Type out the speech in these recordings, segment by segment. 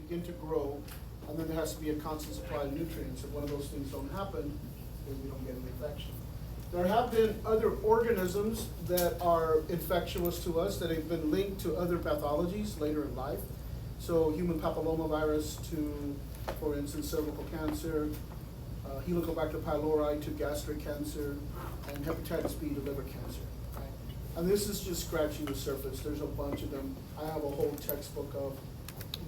begin to grow, and then there has to be a constant supply of nutrients. If one of those things don't happen, then we don't get an infection. There have been other organisms that are infectious to us that have been linked to other pathologies later in life. So human papillomavirus to, for instance, cervical cancer, Helicobacter pylori to gastric cancer, and hepatitis B to liver cancer. Right? And this is just scratching the surface. There's a bunch of them. I have a whole textbook of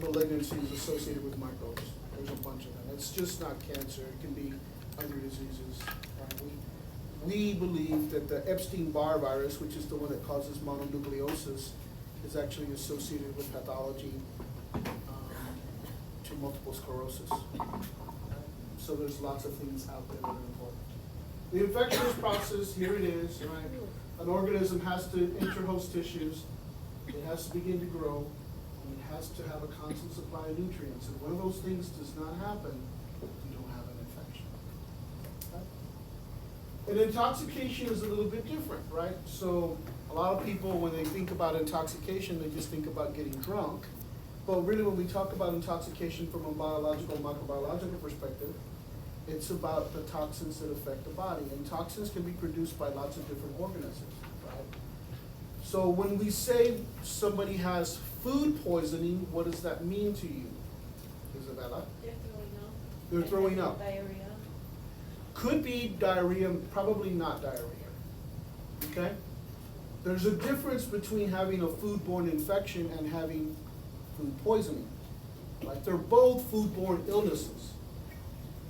malignancies associated with microbes. There's a bunch of them. It's just not cancer. It can be other diseases. Right? We believe that the Epstein-Barr virus, which is the one that causes mononucleosis, is actually associated with pathology to multiple sclerosis. So there's lots of things out there that are important. The infectious process, here it is, right? An organism has to enter host tissues, it has to begin to grow, and it has to have a constant supply of nutrients. And one of those things does not happen, you don't have an infection. Okay? And intoxication is a little bit different, right? So a lot of people, when they think about intoxication, they just think about getting drunk. But really, when we talk about intoxication from a biological, microbiological perspective, it's about the toxins that affect the body. And toxins can be produced by lots of different organisms, right? So when we say somebody has food poisoning, what does that mean to you, Isabella? They're throwing up. They're throwing up. Diarrhea. Could be diarrhea, probably not diarrhea, okay? There's a difference between having a foodborne infection and having food poisoning. Right? They're both foodborne illnesses.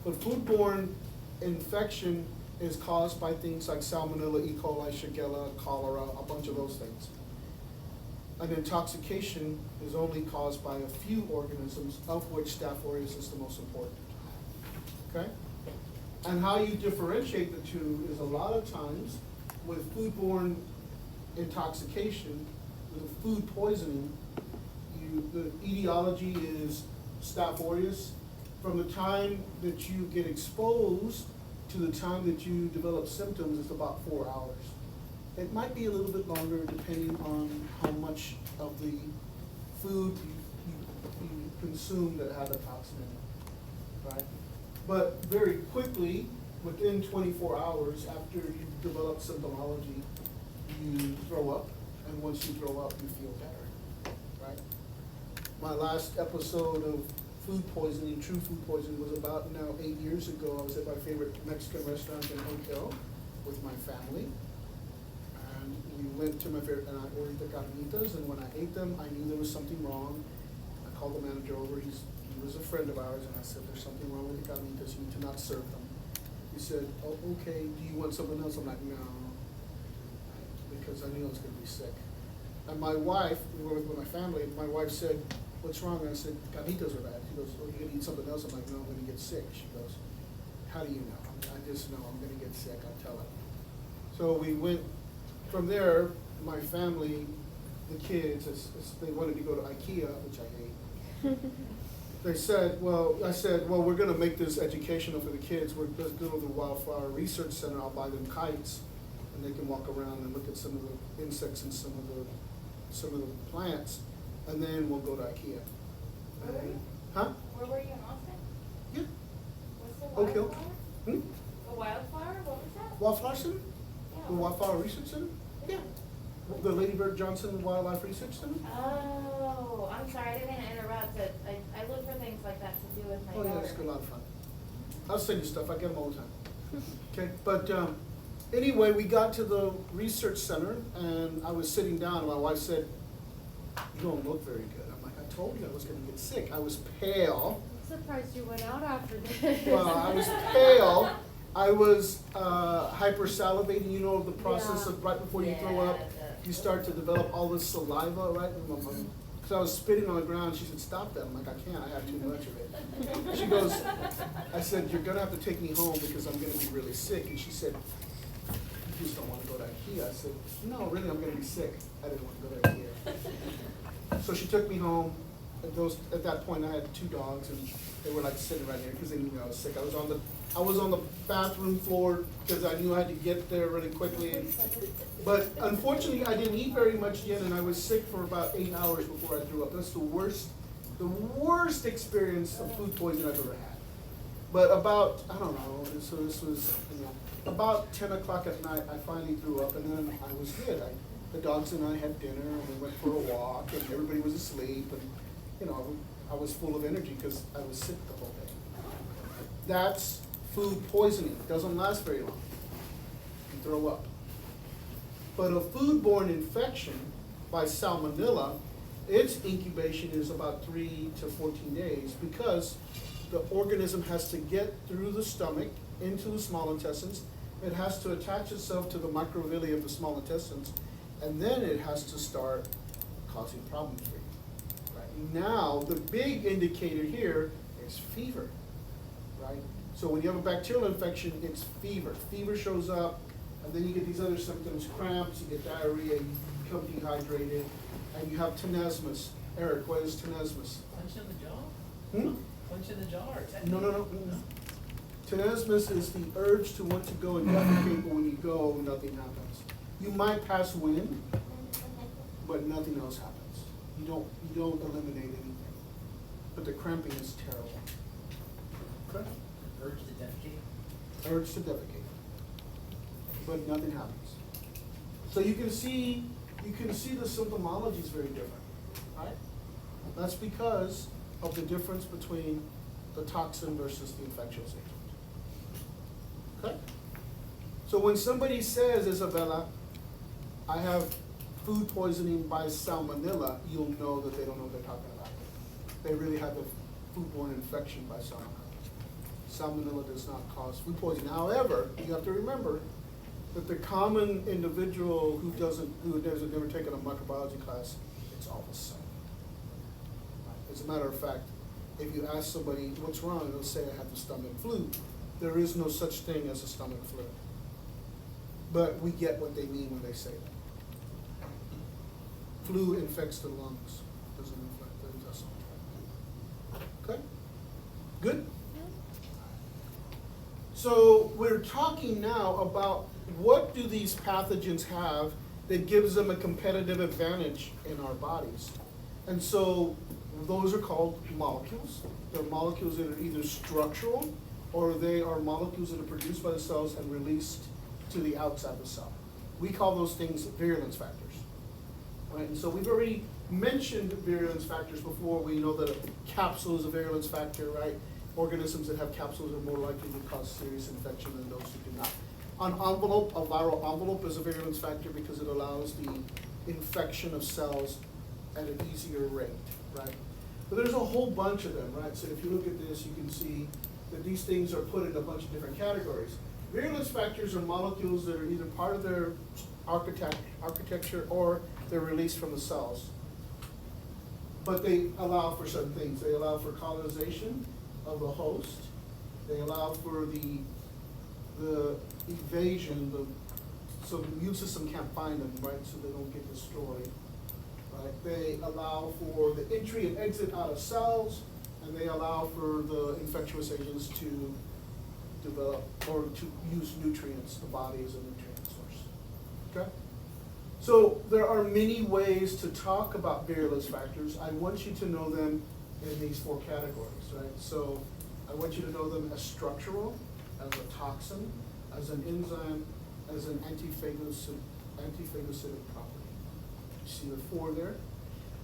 But foodborne infection is caused by things like Salmonella, E. coli, Shigella, cholera, a bunch of those things. An intoxication is only caused by a few organisms, of which Staph aureus is the most important. Okay? And how you differentiate the two is a lot of times with foodborne intoxication, with food poisoning, the etiology is Staph aureus. From the time that you get exposed to the time that you develop symptoms is about 4 hours. It might be a little bit longer depending on how much of the food you consume that had a toxin in it, right? But very quickly, within 24 hours after you develop symptomology, you throw up, and once you throw up, you feel better, right? My last episode of food poisoning, true food poisoning, was about now 8 years ago. I was at my favorite Mexican restaurant and hotel with my family. And we went to my favorite, and I ordered the carnitas, and when I ate them, I knew there was something wrong. I called the manager over, he was a friend of ours, and I said, there's something wrong with the carnitas, you need to not serve them. He said, oh, okay, do you want something else? I'm like, no, because I knew I was gonna be sick. And my wife, we were with my family, my wife said, what's wrong? And I said, carnitas are bad. She goes, oh, you're gonna eat something else? I'm like, no, I'm gonna get sick. She goes, how do you know? I just know I'm gonna get sick, I'll tell her. So we went, from there, my family, the kids, they wanted to go to IKEA, which I hate. They said, I said, we're gonna make this educational for the kids. Let's go to the Wildflower Research Center, I'll buy them kites, and they can walk around and look at some of the insects and some of the plants, and then we'll go to IKEA. Where were you? Huh? Where were you in Austin? Yeah. What's the Oak Hill. wildflower? Hmm? The wildflower? What was that? Wildflower Center? Yeah. The Wildflower Research Center? Yeah. The Lady Bird Johnson Wildlife Research Center? Oh, I'm sorry, I didn't interrupt. I look for things like that to do with my Oh, daughter. yeah, it's a lot of fun. I'll send you stuff, I get them all the time. Okay, but anyway, we got to the research center, and I was sitting down, and my wife said, you don't look very good. I'm like, I told you I was gonna get sick. I was pale. I'm surprised you went out after this. Well, I was pale. I was hypersalivating, you know, the process of right before you throw up, you start to develop all this saliva, right? Because I was spitting on the ground. She said, stop that. I'm like, I can't, I have too much of it. She goes, I said, you're gonna have to take me home because I'm gonna be really sick. And she said, you just don't want to go to IKEA. I said, no, really, I'm gonna be sick. I didn't want to go to IKEA. So she took me home. At that point, I had 2 dogs, and they were like sitting right here because they knew I was sick. I was on the bathroom floor because I knew I had to get there really quickly. But unfortunately, I didn't eat very much yet, and I was sick for about 8 hours before I threw up. That's the worst the worst experience of food poisoning I've ever had. But about, I don't know, so this was, about 10 o'clock at night, I finally threw up, and then I was good. The dogs and I had dinner, and we went for a walk, and everybody was asleep, and, I was full of energy because I was sick the whole day. That's food poisoning. It doesn't last very long. You throw up. But a foodborne infection by salmonella, its incubation is about 3 to 14 days because the organism has to get through the stomach into the small intestines. It has to attach itself to the microvilli of the small intestines, and then it has to start causing problems for you. Right? Now, the big indicator here is fever, right? So when you have a bacterial infection, it's fever. Fever shows up, and then you get these other symptoms, cramps, you get diarrhea, you become dehydrated, and you have tenesmus. Eric, what is tenesmus? Punch in the jaw? Hmm? Punch in the jaw or No. Tenesmus is the urge to want to go and defecate, but when you go, nothing happens. You might pass wind, but nothing else happens. You don't eliminate anything. But the cramping is terrible. Okay? Urge to defecate? Urge to defecate. But nothing happens. So you can see the symptomology is very different, right? That's because of the difference between the toxin versus the infectious agent. Okay? So when somebody says, Isabella, I have food poisoning by salmonella, you'll know that they don't know what they're talking about. They really have a foodborne infection by salmonella. Salmonella does not cause food poisoning. However, you have to remember that the common individual who has never taken a microbiology class, it's all the same. As a matter of fact, if you ask somebody what's wrong, they'll say I have the stomach flu. There is no such thing as a stomach flu. But we get what they mean when they say that. Flu infects the lungs, doesn't infect the intestinal tract. Okay? Good? So we're talking now about what do these pathogens have that gives them a competitive advantage in our bodies. And so those are called molecules. They're molecules that are either structural or they are molecules that are produced by the cells and released to the outside of the cell. We call those things virulence factors. Right? And so we've already mentioned virulence factors before. We know that a capsule is a virulence factor, right? Organisms that have capsules are more likely to cause serious infection than those who do not. An envelope, a viral envelope, is a virulence factor because it allows the infection of cells at an easier rate, right? But there's a whole bunch of them, right? So if you look at this, you can see that these things are put in a bunch of different categories. Virulence factors are molecules that are either part of their architecture or they're released from the cells. But they allow for certain things. They allow for colonization of the host. They allow for the evasion, so the immune system can't find them, right? So they don't get destroyed. Right? They allow for the entry and exit out of cells, and they allow for the infectious agents to develop or to use nutrients. The body as a nutrient source. Okay? So there are many ways to talk about virulence factors. I want you to know them in these 4 categories, right? So I want you to know them as structural, as a toxin, as an enzyme, as an antiphagocytic property. You see the 4 there?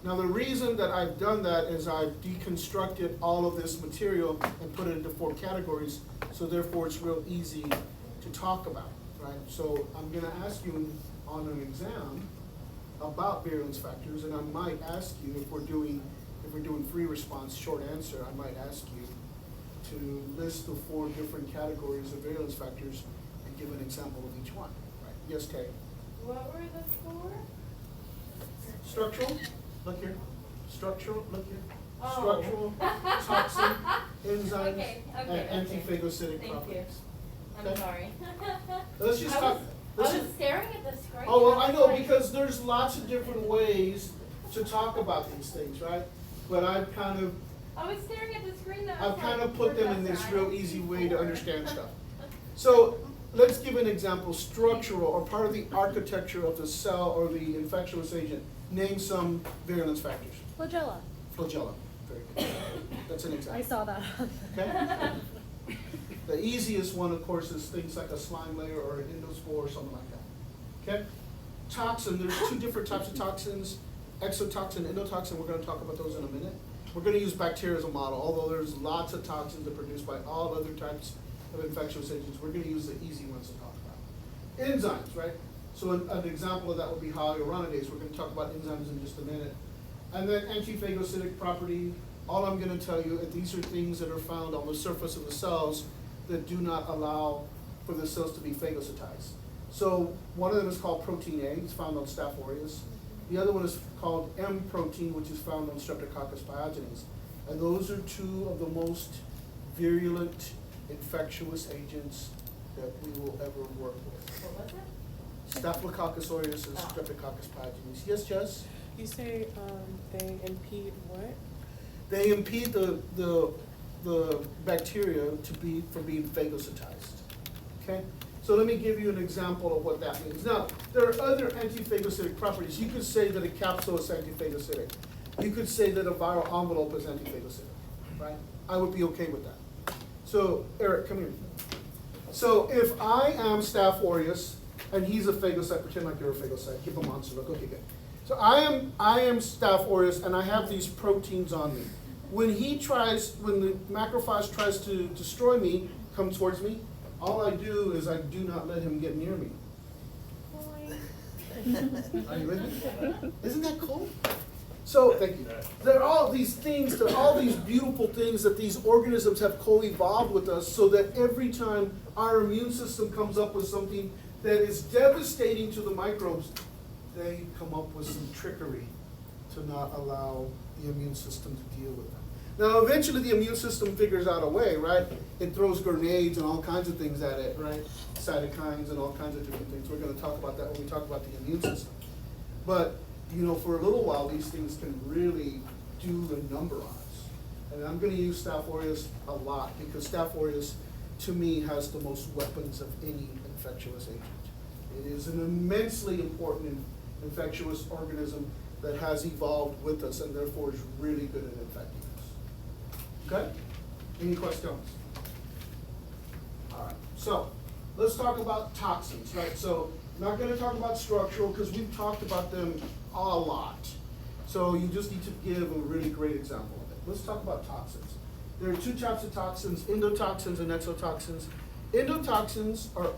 Now the reason that I've done that is I've deconstructed all of this material and put it into 4 categories, so therefore it's real easy to talk about, right? So I'm gonna ask you on an exam about virulence factors, and I might ask you, if we're doing free response, short answer, I might ask you to list the 4 different categories of virulence factors and give an example of each one, right? Yes, Kay? What were the 4? Structural, look here. Structural, look here. Oh. Structural, toxin, enzymes, Okay, and okay. antiphagocytic Thank you. properties. I'm Okay. sorry. Let's just I talk. was staring at the screen. Oh, well, I know, was like- because there's lots of different ways to talk about these things, right? But I've kind of I was staring at the screen. That was I've kind of like, put them in this Professor, I real don't easy see way to 4. understand stuff. So let's give an example. Structural, or part of the architecture of the cell or the infectious agent. Name some virulence factors. Flagella. Flagella. very good. That's an example. I saw that. Okay? The easiest one, of course, is things like a slime layer or an endospore or something like that. Okay? Toxin, there's two different types of toxins, exotoxin, endotoxin. We're going to talk about those in a minute. We're going to use bacteria as a model, although there's lots of toxins that are produced by all other types of infectious agents. We're going to use the easy ones to talk about. Enzymes, right? So an example of that would be hyaluronidase. We're going to talk about enzymes in just a minute. And then antiphagocytic property. All I'm going to tell you, these are things that are found on the surface of the cells that do not allow for the cells to be phagocytized. So one of them is called protein A, it's found on Staph aureus. The other one is called M protein, which is found on Streptococcus pyogenes. And those are two of the most virulent infectious agents that we will ever work with. What was it? Staphylococcus aureus and Streptococcus pyogenes. Yes, Jess? You say they impede what? They impede the bacteria from being phagocytized. Okay? So let me give you an example of what that means. Now, there are other antiphagocytic properties. You could say that a capsule is antiphagocytic. You could say that a viral envelope is antiphagocytic, right? I would be okay with that. So, Eric, come here. So if I am Staph aureus and he's a phagocyte, pretend like you're a phagocyte, give a monster look, okay, good. So I am Staph aureus and I have these proteins on me. When the macrophage tries to destroy me, come towards me, all I do is I do not let him get near me. Are you with me? Isn't that cool? So, thank you. There are all these things, there are all these beautiful things that these organisms have co-evolved with us so that every time our immune system comes up with something that is devastating to the microbes, they come up with some trickery to not allow the immune system to deal with them. Now, eventually the immune system figures out a way, right? It throws grenades and all kinds of things at it, right? Cytokines and all kinds of different things. We're going to talk about that when we talk about the immune system. But, for a little while, these things can really do a number on us. And I'm going to use Staph aureus a lot because Staph aureus, to me, has the most weapons of any infectious agent. It is an immensely important infectious organism that has evolved with us and therefore is really good at infecting us. Okay? Any questions? All right. So let's talk about toxins, right? So I'm not going to talk about structural because we've talked about them a lot. So you just need to give a really great example of it. Let's talk about toxins. There are two types of toxins, endotoxins and exotoxins. Endotoxins are,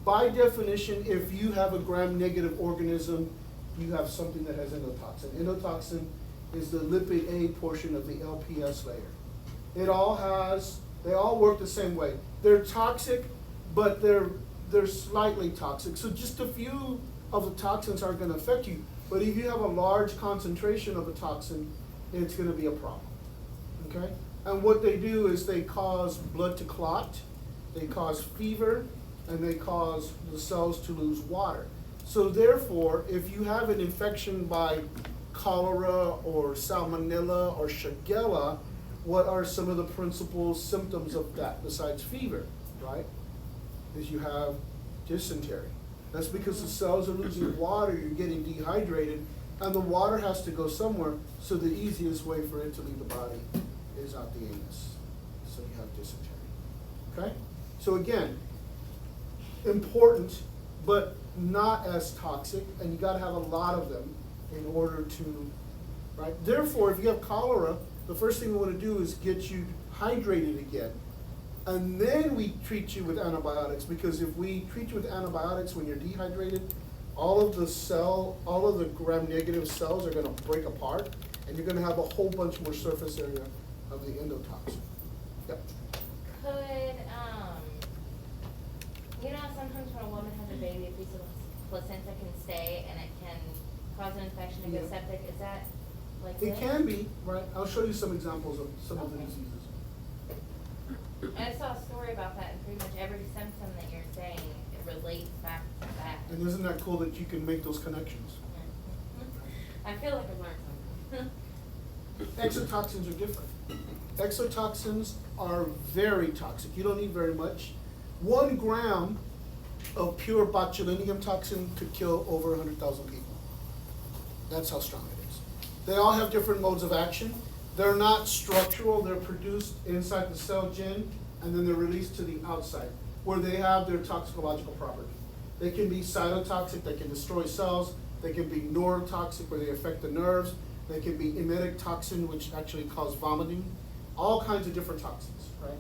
by definition, if you have a gram-negative organism, you have something that has endotoxin. Endotoxin is the lipid A portion of the LPS layer. They all work the same way. They're toxic, but they're slightly toxic. So just a few of the toxins aren't going to affect you. But if you have a large concentration of a toxin, it's going to be a problem. Okay? And what they do is they cause blood to clot, they cause fever, and they cause the cells to lose water. So therefore, if you have an infection by cholera or salmonella or shigella, what are some of the principal symptoms of that besides fever, right? Is you have dysentery. That's because the cells are losing water, you're getting dehydrated, and the water has to go somewhere, so the easiest way for it to leave the body is out the anus. So you have dysentery. Okay? So again, important, but not as toxic, and you gotta have a lot of them in order to, right? Therefore, if you have cholera, the first thing we wanna do is get you hydrated again. And then we treat you with antibiotics, because if we treat you with antibiotics when you're dehydrated, all of the gram-negative cells are gonna break apart, and you're gonna have a whole bunch more surface area of the endotoxin. Yep. Could, sometimes when a woman has a baby, a piece of placenta can stay and it can cause an infection and go Yeah. septic. Is that like It this? can be, right? I'll show you some examples of some of the Okay. diseases. I saw a story about that, and pretty much every symptom that you're saying, it relates back to that. And isn't that cool that you can make those connections? I feel like I learned something. Exotoxins are different. Exotoxins are very toxic. You don't need very much. 1 gram of pure botulinum toxin could kill over 100,000 people. That's how strong it is. They all have different modes of action, They're not structural, they're produced inside the cell gin, and then they're released to the outside, where they have their toxicological property. They can be cytotoxic, they can destroy cells, they can be neurotoxic, where they affect the nerves, they can be emetic toxin, which actually cause vomiting, all kinds of different toxins, right?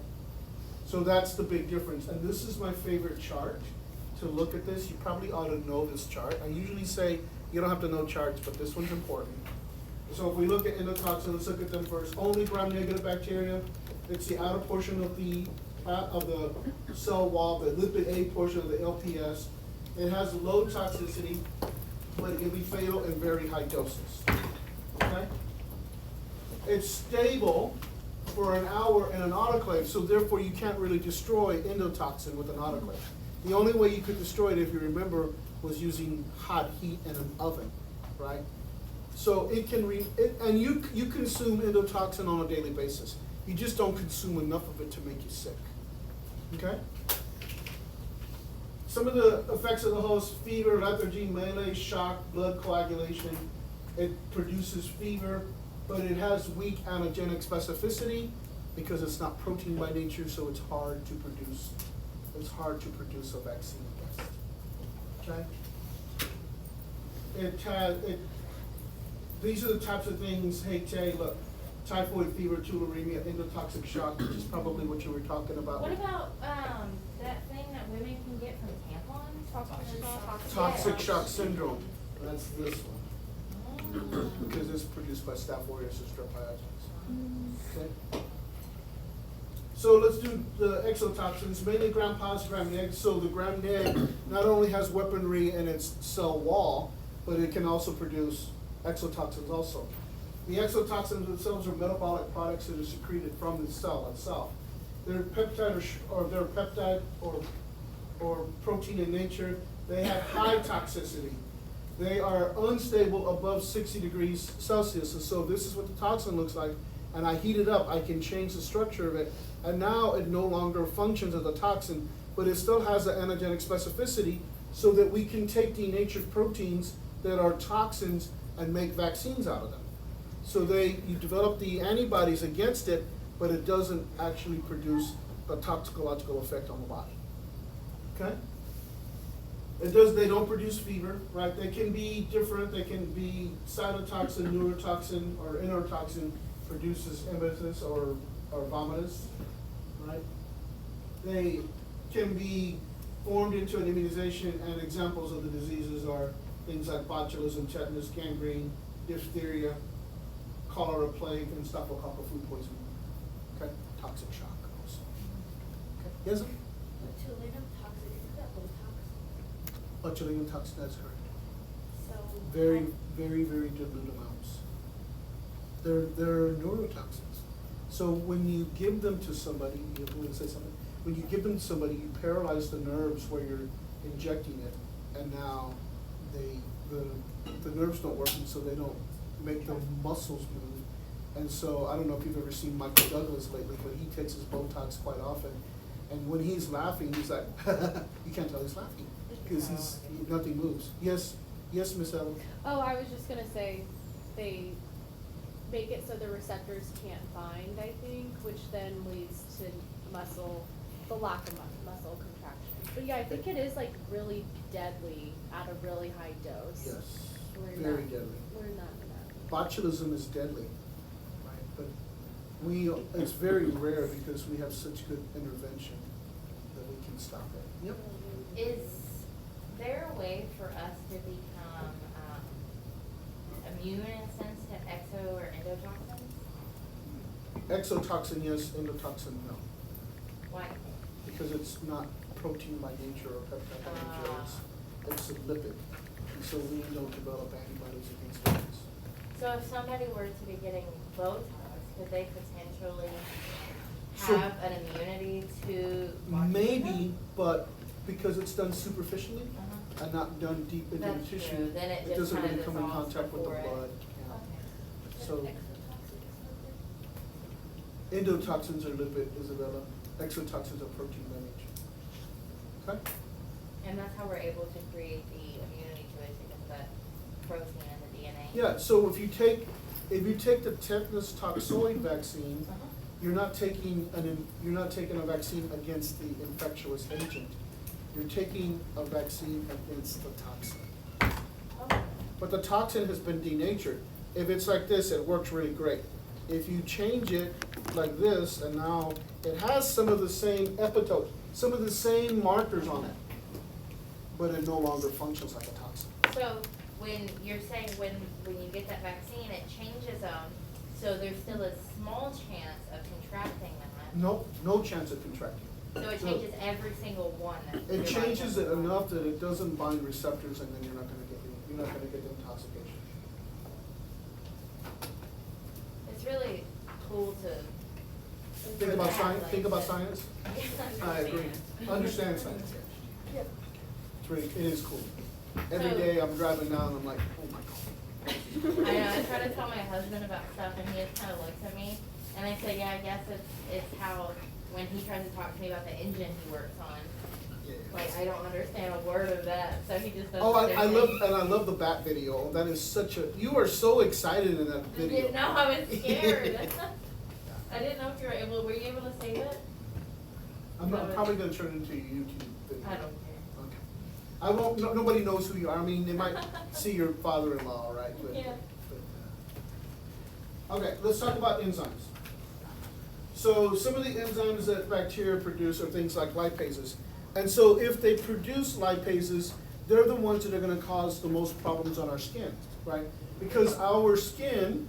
So that's the big difference, and this is my favorite chart to look at this. You probably ought to know this chart. I usually say you don't have to know charts, but this one's important. So if we look at endotoxin, let's look at them first. Only gram-negative bacteria. It's the outer portion of the cell wall, the lipid A portion of the LPS. It has low toxicity, but it can be fatal in very high doses. Okay? It's stable for an hour in an autoclave, so therefore you can't really destroy endotoxin with an autoclave. The only way you could destroy it, if you remember, was using hot heat in an oven, right? So it can and you consume endotoxin on a daily basis. You just don't consume enough of it to make you sick. Okay? Some of the effects of the host: fever, lethargy, malaise, shock, blood coagulation. It produces fever, but it has weak antigenic specificity because it's not protein by nature, so it's hard to produce. It's hard to produce a vaccine against. Okay? These are the types of things. Hey, Tay, look, typhoid fever, tularemia, endotoxic shock, which is probably what you were talking about. What about, that thing that women can get from tampons? Toxic shock syndrome. That's this one. Because it's produced by Staph aureus and strep pyogenes. Okay? So let's do the exotoxins, mainly gram-positive, gram-neg. So the gram-neg not only has weaponry in its cell wall, but it can also produce exotoxins also. The exotoxins themselves are metabolic products that are secreted from the cell itself. They're peptide or protein in nature. They have high toxicity. They are unstable above 60 degrees Celsius. And so this is what the toxin looks like. And I heat it up, I can change the structure of it, and now it no longer functions as a toxin, but it still has the antigenic specificity so that we can take denatured proteins that are toxins and make vaccines out of them. So you develop the antibodies against it, but it doesn't actually produce a toxicological effect on the body. Okay? They don't produce fever, right? They can be different. They can be cytotoxin, neurotoxin, or enterotoxin produces emesis or vomitus, right? They can be formed into an immunization, and examples of the diseases are things like botulism, tetanus, gangrene, diphtheria, cholera, plague, and staphylococcal food poisoning. Okay, toxic shock also. Okay, yes? Botulinum toxin, isn't that Botox? Botulinum toxin, that's correct. So. Very, very, very dilute amounts. They're neurotoxins. So when you give them to somebody, you want to say something? When you give them to somebody, you paralyze the nerves where you're injecting it, and now the nerves don't work, and so they don't make the muscles move. And so I don't know if you've ever seen Michael Douglas lately, but he takes his Botox quite often. And when he's laughing, he's like, you can't tell he's laughing because nothing moves. Yes, Miss Ellen. Oh, I was just gonna say, they make it so the receptors can't bind, I think, which then leads to the lack of muscle contraction. But yeah, I think it is like really deadly at a really high dose. Yes, We're very not- deadly. We're not in that. Botulism is deadly, right? But it's very rare because we have such good intervention that we can stop it. Yep. Is there a way for us to become, immune in a sense to exo or endotoxins? Exotoxin, yes, endotoxin, no. Why? Because it's not protein by nature or peptide by nature, it's a lipid. And so we don't develop antibodies against lipids. So if somebody were to be getting Botox, could they potentially So- have an immunity to? Maybe, but because it's done superficially Uh-huh. and not done deep into the That's tissue, true. Then it just doesn't kinda really come in dissolves contact with the before it- blood. Yeah. Okay. So endotoxins are lipid, Isabella. Exotoxins are protein by nature. Okay? And that's how we're able to create the immunity to it because of that protein in the DNA? Yeah, so if you take if you take the tetanus toxoid vaccine, Uh-huh. you're not taking a vaccine against the infectious agent. You're taking a vaccine against the toxin. Oh. But the toxin has been denatured. If it's like this, it works really great. If you change it like this, and now it has some of the same epitopes, some of the same markers on it, but it no longer functions like a toxin. So when you're saying when you get that vaccine, it changes them, so there's still a small chance of contracting that. No chance of contracting. So it changes every single one. that It you're right. changes it enough that it doesn't bind receptors, and then you're not gonna get the intoxication. It's really cool to. Think for about that, science, like, think about to- science. Yeah, I agree. Understand science. Yep. It's really, it is cool. Every So- day I'm driving down, I'm like, oh my God. I know, I try to tell my husband about stuff and he just kinda looks at me, and I say, yeah, I guess it's how, when he tries to talk to me about the engine he works on, Yeah. like, I don't understand a word of that, so he just does. Oh, other I love, things. and I love the bat video. That is such a, you are so excited in that I video. didn't know, I was scared. I didn't know if you were you able to save it? I'm probably gonna turn it into a YouTube video. I don't care. Okay. I won't, nobody knows who you are. I mean, they might see your father-in-law, right? But- Yeah. Okay, let's talk about enzymes. So some of the enzymes that bacteria produce are things like lipases. And so if they produce lipases, they're the ones that are gonna cause the most problems on our skin, right? Because our skin,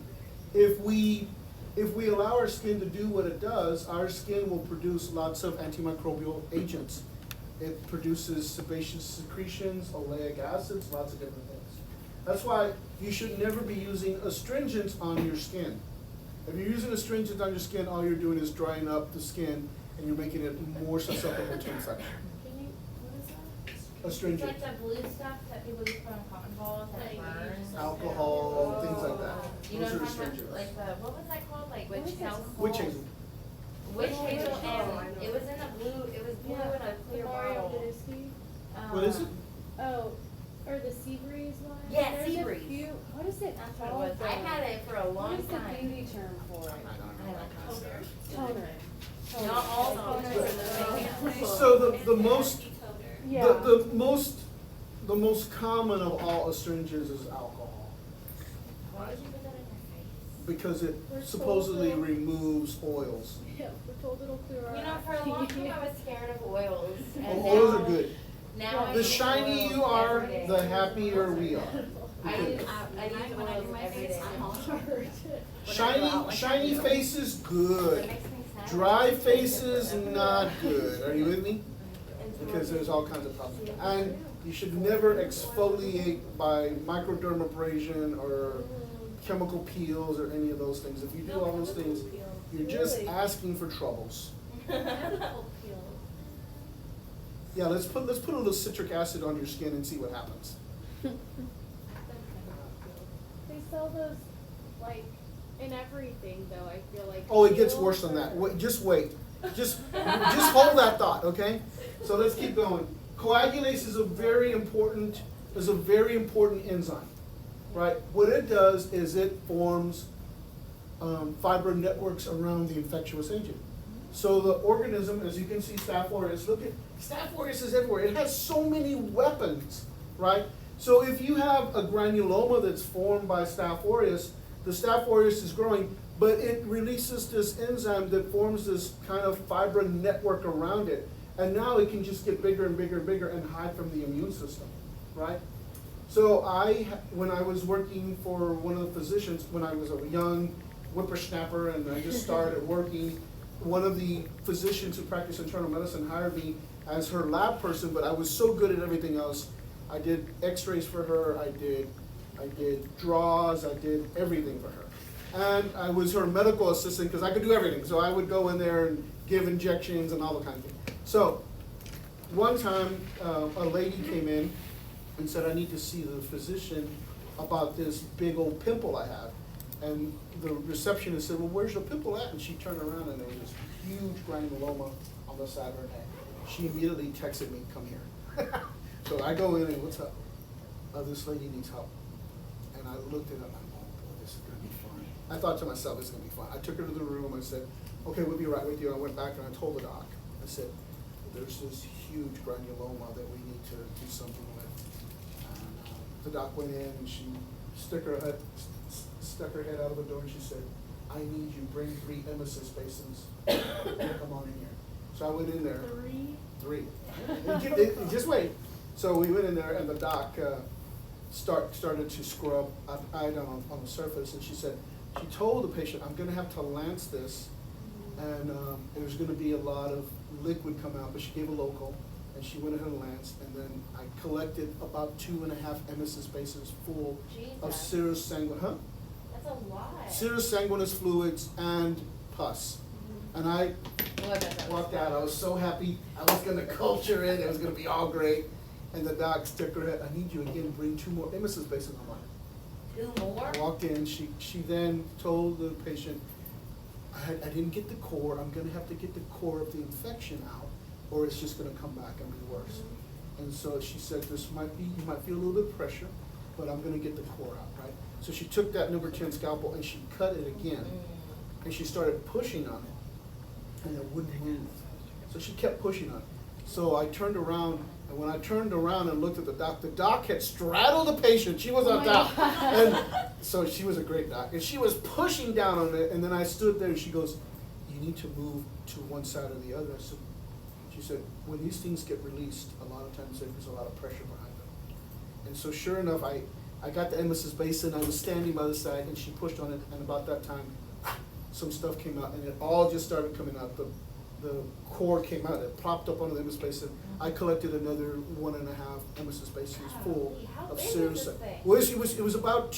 if we allow our skin to do what it does, our skin will produce lots of antimicrobial agents. It produces sebaceous secretions, oleic acids, lots of different things. That's why you should never be using astringents on your skin. If you're using astringents on your skin, all you're doing is drying up the skin and you're making it more susceptible to infection. Can you, what is that? It's Astringent, like the blue stuff that people just put on cotton balls and it burns. alcohol, things like that. You know Those what are I'm talking about, astringents. like the, what was that called, like Witch witch hazel. hazel? Witch hazel. Witch Oh, hazel, witch hazel, I and know. it was in a blue, it was blue Yeah, in a clear the Mario bottle. Badescu. What is it? Oh, or the Seabreeze one? Yeah, There's a Seabreeze. few- What is it That's what it called? was, I had it for a long What is the time. beauty term for it? I like Toner. Not all toners are the same. So the most, Yeah. the most common of all astringents is alcohol, Why would you put that in your face? because it We're told supposedly to- removes oils. Yeah, we're told it'll clear our. You know, for a long time I was scared of oils, and Oh, now. oils are good. Now I The use shiny oils you are, every day. the happier we are. I use, Because I use oils every day. shiny faces, It good. makes me sad. Dry faces, not good. Are you with me? Because there's all kinds of problems. And you should never exfoliate by microdermabrasion or chemical peels or any of those things. If you do all those things, you're just Really? asking for troubles. Chemical peel. Yeah, let's put a little citric acid on your skin and see what happens. They sell those, like, in everything though, I feel like. Oh, it gets peels worse than or- that. Wait, just wait. Just hold that thought, okay? So let's keep going. Coagulase is a very important enzyme, right? What it does is it forms fiber networks around the infectious agent. So the organism, as you can see, Staph aureus, look at, Staph aureus is everywhere. It has so many weapons, right? So if you have a granuloma that's formed by Staph aureus, the Staph aureus is growing, but it releases this enzyme that forms this kind of fiber network around it. And now it can just get bigger and bigger and bigger and hide from the immune system, right? So when I was working for one of the physicians, when I was a young whippersnapper and I just started working, one of the physicians who practiced internal medicine hired me as her lab person, but I was so good at everything else. I did x-rays for her, I did draws, I did everything for her. And I was her medical assistant because I could do everything. So I would go in there and give injections and all the kind of things. So one time, a lady came in and said, I need to see the physician about this big old pimple I have. And the receptionist said, well, where's your pimple at? And she turned around and there was this huge granuloma on the side of her neck. She immediately texted me, come here. So I go in and what's up? This lady needs help. And I looked at her, I'm like, oh boy, this is gonna be fun. I thought to myself, it's gonna be fun. I took her to the room, I said, okay, we'll be right with you. I went back and I told the doc, I said, there's this huge granuloma that we need to do something with. And the doc went in and she stuck her head out of the door and she said, I need you, bring 3 emesis basins, come on in here. So I went in there. 3. Just wait. So we went in there and the doc started to scrub iodine on the surface, and she said, she told the patient, I'm gonna have to lance this, and there's gonna be a lot of liquid come out, but she gave a local, and she went ahead and lanced, and then I collected about 2.5 emesis basins full of Jesus. serous sanguinous, That's a lot. serous sanguinous fluids and pus. And I Well, I bet that was walked out, I fun. was so happy, I was gonna culture it, it was gonna be all great. And the doc stuck her head, I need you again, bring 2 more emesis basins. I'm like, 2 more? I walked in, she then told the patient, I didn't get the core, I'm gonna have to get the core of the infection out, or it's just gonna come back and be worse. And so she said, you might feel a little bit of pressure, but I'm gonna get the core out, right? So she took that number 10 scalpel and she cut it again, and she started pushing on it, and it wouldn't move. So she kept pushing on it. So I turned around, and when I turned around and looked at the doc had straddled the patient, she was Oh on my top. God. And so she was a great doc, and she was pushing down on it, and then I stood there and she goes, you need to move to one side or the other. So she said, when these things get released, a lot of times there's a lot of pressure behind them. And so sure enough, I got the emesis basin, I was standing by the side, and she pushed on it, and about that time, some stuff came out, and it all just started coming out. The core came out, it plopped up onto the emesis basin. I collected another 1.5 emesis basins full Golly, how of big was serous. this thing? Well, it was about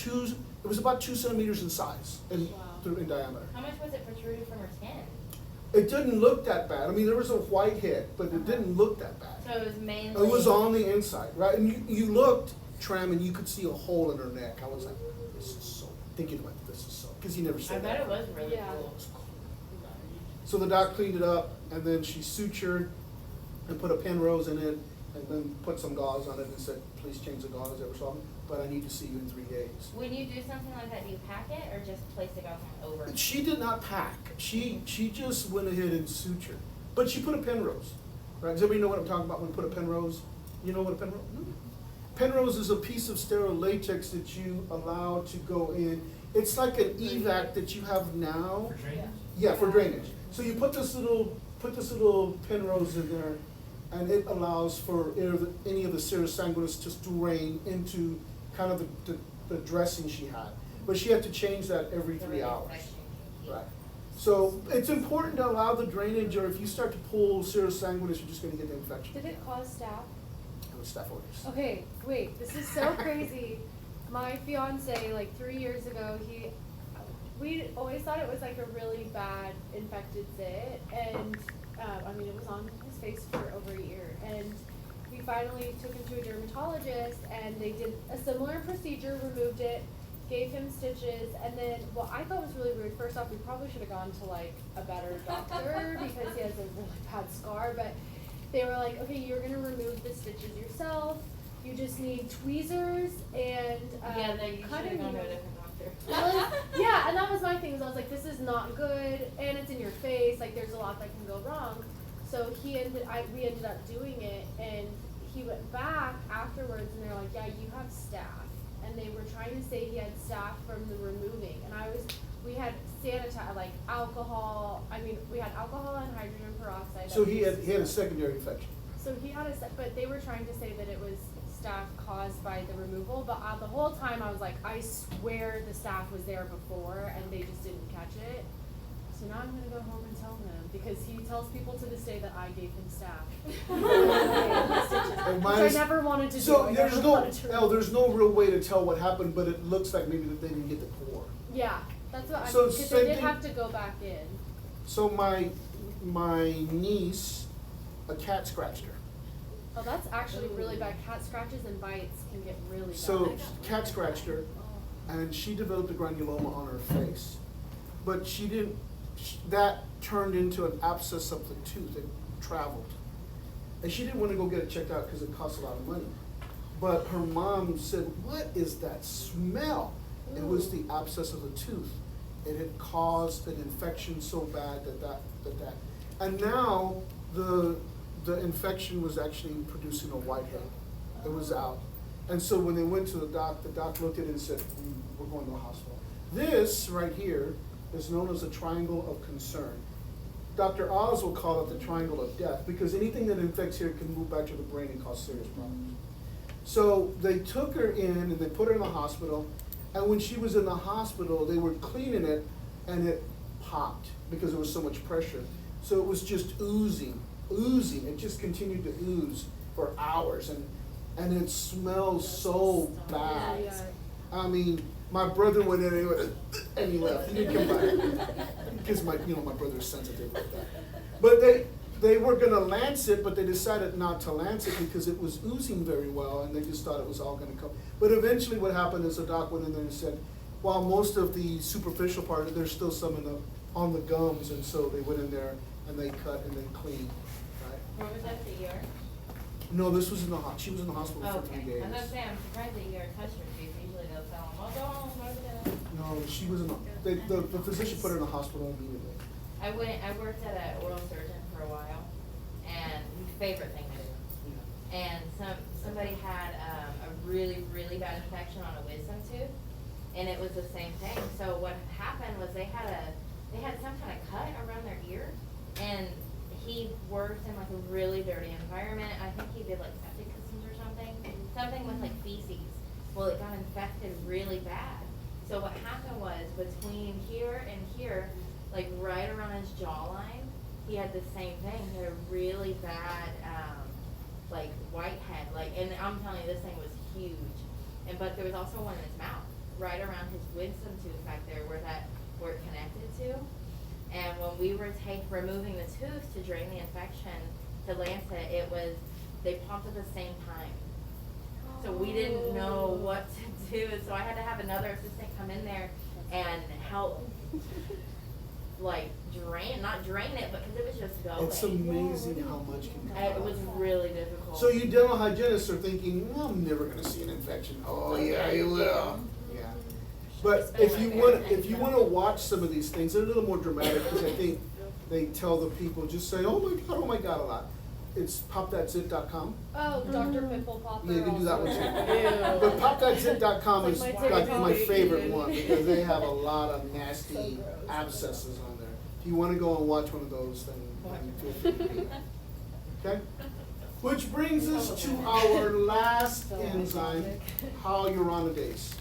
2 centimeters in size and Wow. in diameter. How much was it protruded from her skin? It didn't look that bad. I mean, there was a white head, but it didn't look that bad. So it was mainly. It was on the inside, right? And you looked, Tram, and you could see a hole in her neck. I was like, this is so, thinking like, this is so, because he never I said bet that. it was really Yeah. cool. So the doc cleaned it up, and then she sutured and put a Penrose in it, and then put some gauze on it and said, please change the gauze every so often, but I need to see you in 3 days. When you do something like that, do you pack it or just place the gauze on over? She did not pack. She just went ahead and sutured, but she put a Penrose. Right? Does everybody know what I'm talking about when I put a Penrose? You know what a Penrose? Penrose is a piece of sterile latex that you allow to go in. It's like an evac that you have now. For drainage? Yeah, for drainage. So you put this little Penrose in there, and it allows for any of the serous sanguinous just to drain into kind of the dressing she had. But she had to change that every 3 hours. Right. So it's important to allow the drainage, or if you start to pull serous sanguinous, you're just gonna get the infection. Did it cause staph? It was Staph aureus. Okay, wait, this is so crazy. My fiance, like 3 years ago, we always thought it was like a really bad infected zit, and I mean, it was on his face for over a year, and we finally took him to a dermatologist, and they did a similar procedure, removed it, gave him stitches, and then what I thought was really weird, first off, we probably should have gone to like a better doctor because he has a really bad scar, but they were like, okay, you're gonna remove the stitches yourself, you just need tweezers and Yeah, then you should have cutting gone to a needles. different doctor. Yeah, and that was my thing, is I was like, this is not good, and it's in your face, like, there's a lot that can go wrong. So we ended up doing it, and he went back afterwards, and they're like, yeah, you have staph. And they were trying to say he had staph from the removing, and we had like alcohol, we had alcohol and hydrogen peroxide. So he had a secondary infection. So he had but they were trying to say that it was staph caused by the removal, but the whole time I was like, I swear the staph was there before and they just didn't catch it. So now I'm gonna go home and tell him, because he tells people to this day that I gave him staph. And Which I never wanted to do. So I there's never no, wanted to there's no real way to tell what happened, but it looks like maybe that they didn't get the core. Yeah, that's what So because same they did thing- have to go back in. So my niece, a cat scratched her. Oh, that's actually really bad. Cat scratches and bites can get really bad. So cat scratched her, and she developed a granuloma on her face. But she didn't, that turned into an abscess of the tooth. It traveled. And she didn't want to go get it checked out because it cost a lot of money. But her mom said, what is that smell? It was the abscess of the tooth. it had caused an infection so bad that. And now, the infection was actually producing a whitehead. It was out. And so when they went to the doc looked at it and said, we're going to the hospital. This right here is known as a triangle of concern. Dr. Oz will call it the triangle of death, because anything that infects here can move back to the brain and cause serious problems. So they took her in and they put her in the hospital, and when she was in the hospital, they were cleaning it, and it popped because there was so much pressure. So it was just oozing. It just continued to ooze for hours, and it smells so bad. Yeah. I mean, my brother went in and he left. He didn't come back because my brother's sensitive like that. But they were gonna lance it, but they decided not to lance it because it was oozing very well, and they just thought it was all gonna come. But eventually, what happened is the doc went in there and said, while most of the superficial part, there's still some on the gums, and so they went in there and they cut and then cleaned. Right? Where was that, the ER? No, this was she was in the hospital for 3 Okay, days. I was gonna say, I'm surprised the ER touched her tooth, usually they'll tell them, well, go home, go to bed. No, she was in the physician put her in the hospital immediately. I worked at an oral surgeon for a while, and favorite thing to do. And somebody had a really, really bad infection on a wisdom tooth, and it was the same thing. So what happened was they had some kind of cut around their ear, and he worked in like a really dirty environment. I think he did like septic systems or something with like feces. Well, it got infected really bad. So what happened was between here and here, like right around his jawline, he had the same thing. He had a really bad, like whitehead. And I'm telling you, this thing was huge. But there was also one in his mouth, right around his wisdom tooth back there, where it connected to. And when we were removing the tooth to drain the infection to lance it, they popped at the same time. So we didn't know what to do, so I had to have another assistant come in there and help, like not drain it, but because it was just going. It's amazing how much can come It out. was really difficult. So you dental hygienists are thinking, well, I'm never gonna see an infection. Oh, yeah, you will. Yeah. But if you want to watch some of these things, they're a little more dramatic, because I think they tell the people, just say, oh my God, a lot. It's popthatzit.com. Oh, Dr. Pimple Popper. Yeah, you can do that one also. too. But popthatzit.com is It's like my like my favorite favorite copy. one, because they have a lot of So nasty gross. abscesses on there. If you want to go and watch one of those, then feel free to do that. Okay? Which brings us to our last enzyme, hyaluronidase.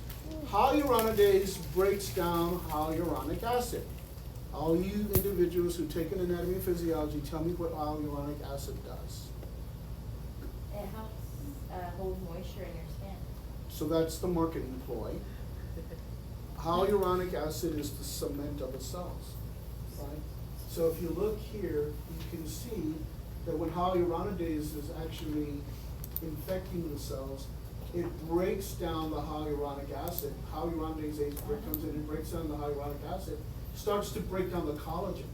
Hyaluronidase breaks down hyaluronic acid. All you individuals who take an anatomy and physiology, tell me what hyaluronic acid does. It helps hold moisture in your skin. So that's the marketing ploy. Hyaluronic acid is the cement of the cells, right? So if you look here, you can see that when hyaluronidase is actually infecting the cells, it breaks down the hyaluronic acid. Hyaluronidase comes in and breaks down the hyaluronic acid, starts to break down the collagen,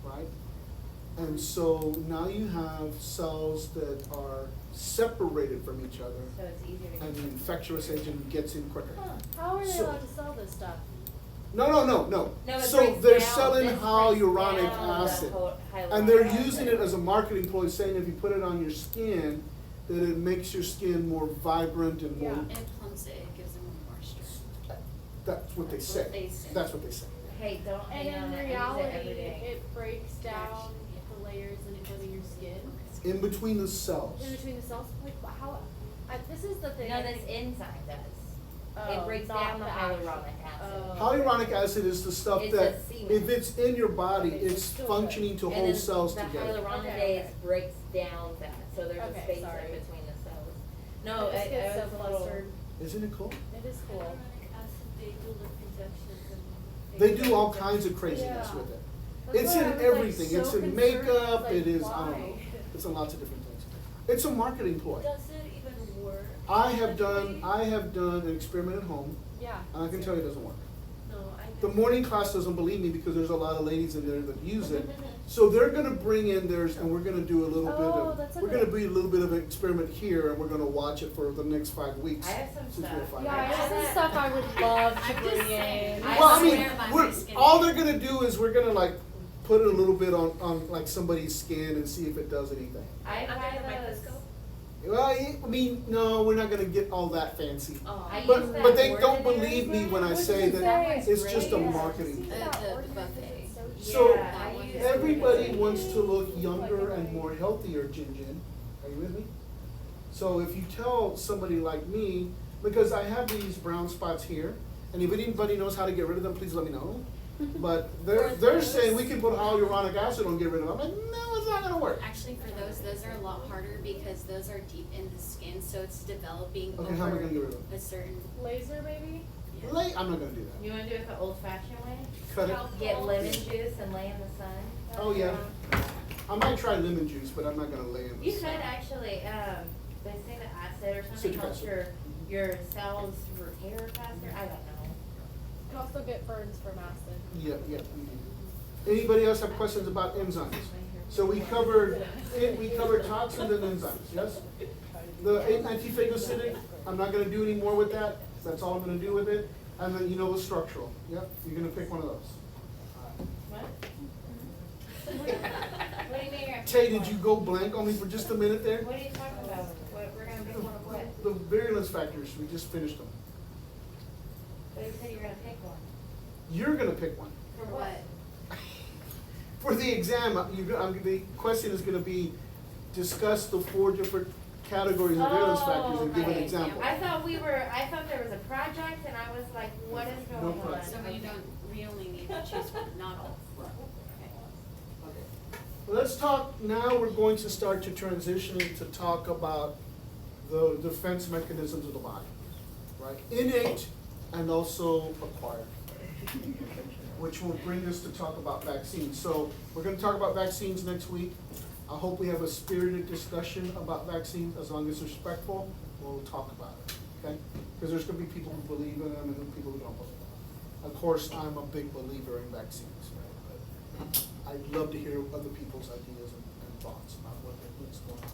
right? And so now you have cells that are separated from each other, So it's easier to and the infectious agent gets in quicker. Huh, how are they So- allowed to sell this stuff? No. No, it So breaks they're down- selling this breaks hyaluronic down the acid. hyaluronic And they're acid. using it as a marketing ploy, saying if you put it on your skin, that it makes your skin more vibrant and more. Yeah. It plumps it, it gives them more moisture. That's what they That's say. what they say. That's what they say. Hey, don't And hang on in that. I use reality, it every day. it breaks down the layers and it goes in your skin. In between the cells. In between the cells, like how, this is the thing. No, I this think- enzyme does. Oh, It breaks not down the actual- hyaluronic acid. Oh. Hyaluronic acid is the stuff It's that, a semen. if it's in your body, Okay, so it's still functioning to And hold then cells the together. hyaluronidase Okay. breaks down that, so there's a Okay, space sorry. in between the cells. No, I just get I so was a little. flustered. Isn't it cool? It is cool. Hyaluronic acid, they do lip injections and. They do all kinds of craziness Yeah. with it. That's It's why I in was, like, everything. so It's in concerned. makeup, Like, it is, I don't know. why? It's in lots of different things. It's a marketing ploy. Does it even work? I have done an experiment at home, Yeah. and I can tell you it doesn't work. No, I The morning class doesn't believe me because there's a lot of ladies in there that use it. So they're gonna bring in theirs and we're gonna do a little bit Oh, of, that's a we're gonna good- be a little bit of an experiment here and we're gonna watch it for the next 5 weeks. I have some since we're stuff. 5 Yeah, I weeks. have some stuff I would love to I'm just bring saying, in. I Well, I mean, swear by my we're, skin. all they're gonna do is we're gonna like put it a little bit on like somebody's skin and see if it does anything. I Under buy the those. microscope? Well, I mean, no, we're not gonna get all that fancy. Oh. I use But, that but they don't ordinary believe me when I What say does it that say? it's just a Yeah. marketing. The buffet. So, Yeah, I use everybody it. wants to look younger and more healthier, Jin. Are you with me? So if you tell somebody like me, because I have these brown spots here, and if anybody knows how to get rid of them, please let me know. But they're For they're those- saying we can put hyaluronic acid on, get rid of them. I'm like, no, it's not gonna work. Actually, for those are a lot harder because those are deep in the skin, so it's developing Okay, how am I gonna get rid of them? a certain. Laser, maybe? Yeah. Late, I'm not gonna do that. You wanna do it the old fashioned way? Cut it. Get lemon juice and lay in the sun? Oh, yeah. I might try lemon juice, but I'm not gonna lay in You this. could actually, they say the acid or something Citric helps acid. your cells repair faster, I don't know. You can also get burns from acid. Yeah, yeah. Anybody else have questions about enzymes? So we covered toxins and enzymes, yes? The antiphagocytic, I'm not gonna do any more with that, that's all I'm gonna do with it. And then, the structural, yep, you're gonna pick one of those. What? What do you mean you're gonna Tay, pick did you one? go blank on me for just a minute there? What are you talking about? What, we're gonna pick one of what? The virulence factors, we just finished them. But you said you're gonna pick one. You're gonna pick one. For what? For the exam, the question is gonna be, discuss the 4 different categories of virulence factors and give an okay. example. I thought there was a project and I was like, what is No going on? project. So we only need to choose one, not all. Let's talk, now we're going to start to transition to talk about the defense mechanisms of the body, right? Innate and also acquired, which will bring us to talk about vaccines. So we're gonna talk about vaccines next week. I hope we have a spirited discussion about vaccines, as long as it's respectful, we'll talk about it, okay? Because there's gonna be people who believe in them and people who don't believe in them. Of course, I'm a big believer in vaccines, right? But I'd love to hear other people's ideas and thoughts about what's going on.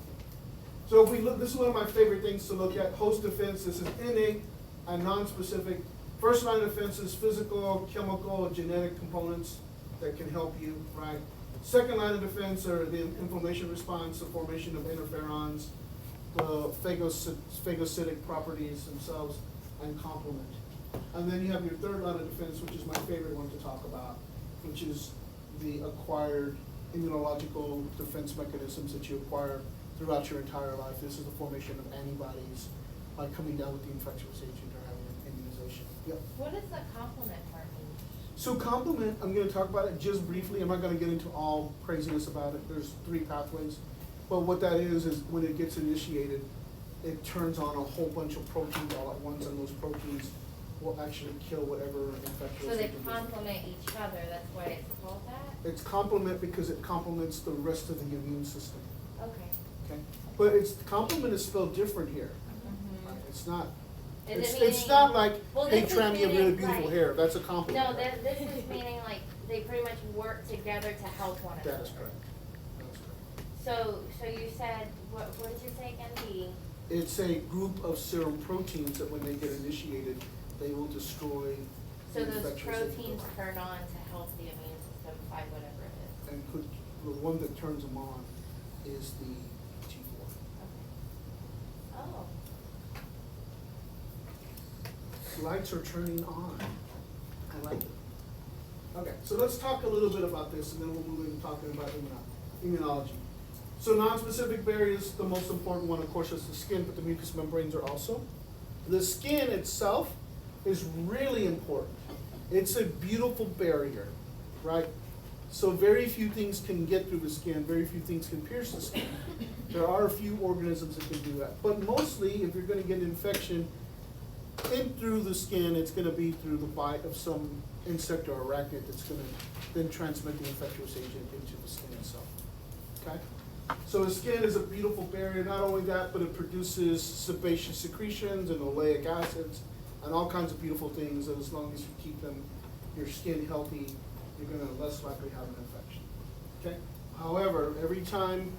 So if we look, this is one of my favorite things to look at, host defense. This is innate and non-specific. First line of defense is physical, chemical, genetic components that can help you, right? Second line of defense are the inflammation response, the formation of interferons, the phagocytic properties themselves, and complement. And then you have your third line of defense, which is my favorite one to talk about, which is the acquired immunological defense mechanisms that you acquire throughout your entire life. This is the formation of antibodies by coming down with the infectious agent or having an immunization. Yep. What does the complement part mean? So complement, I'm gonna talk about it just briefly. I'm not gonna get into all craziness about it. There's 3 pathways. But what that is when it gets initiated, it turns on a whole bunch of proteins all at once, and those proteins will actually kill whatever infectious So they agent is. complement each other, that's why it's called that? It's complement because it complements the rest of the immune system, Okay. okay? But complement is spelled different here. Mhm. Right? It's not, Is it it's meaning- not like, Well, hey, this is Tram, you have really meaning, beautiful right. hair. That's a compliment. No, this is meaning like they pretty much work together to help one another. That is correct. That's correct. So you said, what did you say again, It's a group of serum proteins that when they get initiated, they will destroy so the those infectious agent. proteins turn on to help the immune system fight whatever it is? And the one that turns them on is the T4. Okay. Oh, Lights are turning on. I like it. Okay, so let's talk a little bit about this, and then we'll move into talking about immunology. So non-specific barriers, the most important one, of course, is the skin, but the mucous membranes are also. The skin itself is really important. It's a beautiful barrier, right? So very few things can get through the skin, very few things can pierce the skin. There are a few organisms that can do that. But mostly, if you're gonna get an infection in through the skin, it's gonna be through the bite of some insect or arachnid that's gonna then transmit the infectious agent into the skin itself, okay? So the skin is a beautiful barrier. Not only that, but it produces sebaceous secretions and oleic acids and all kinds of beautiful things, and as long as you keep them your skin healthy, you're gonna less likely have an infection, okay? However, every time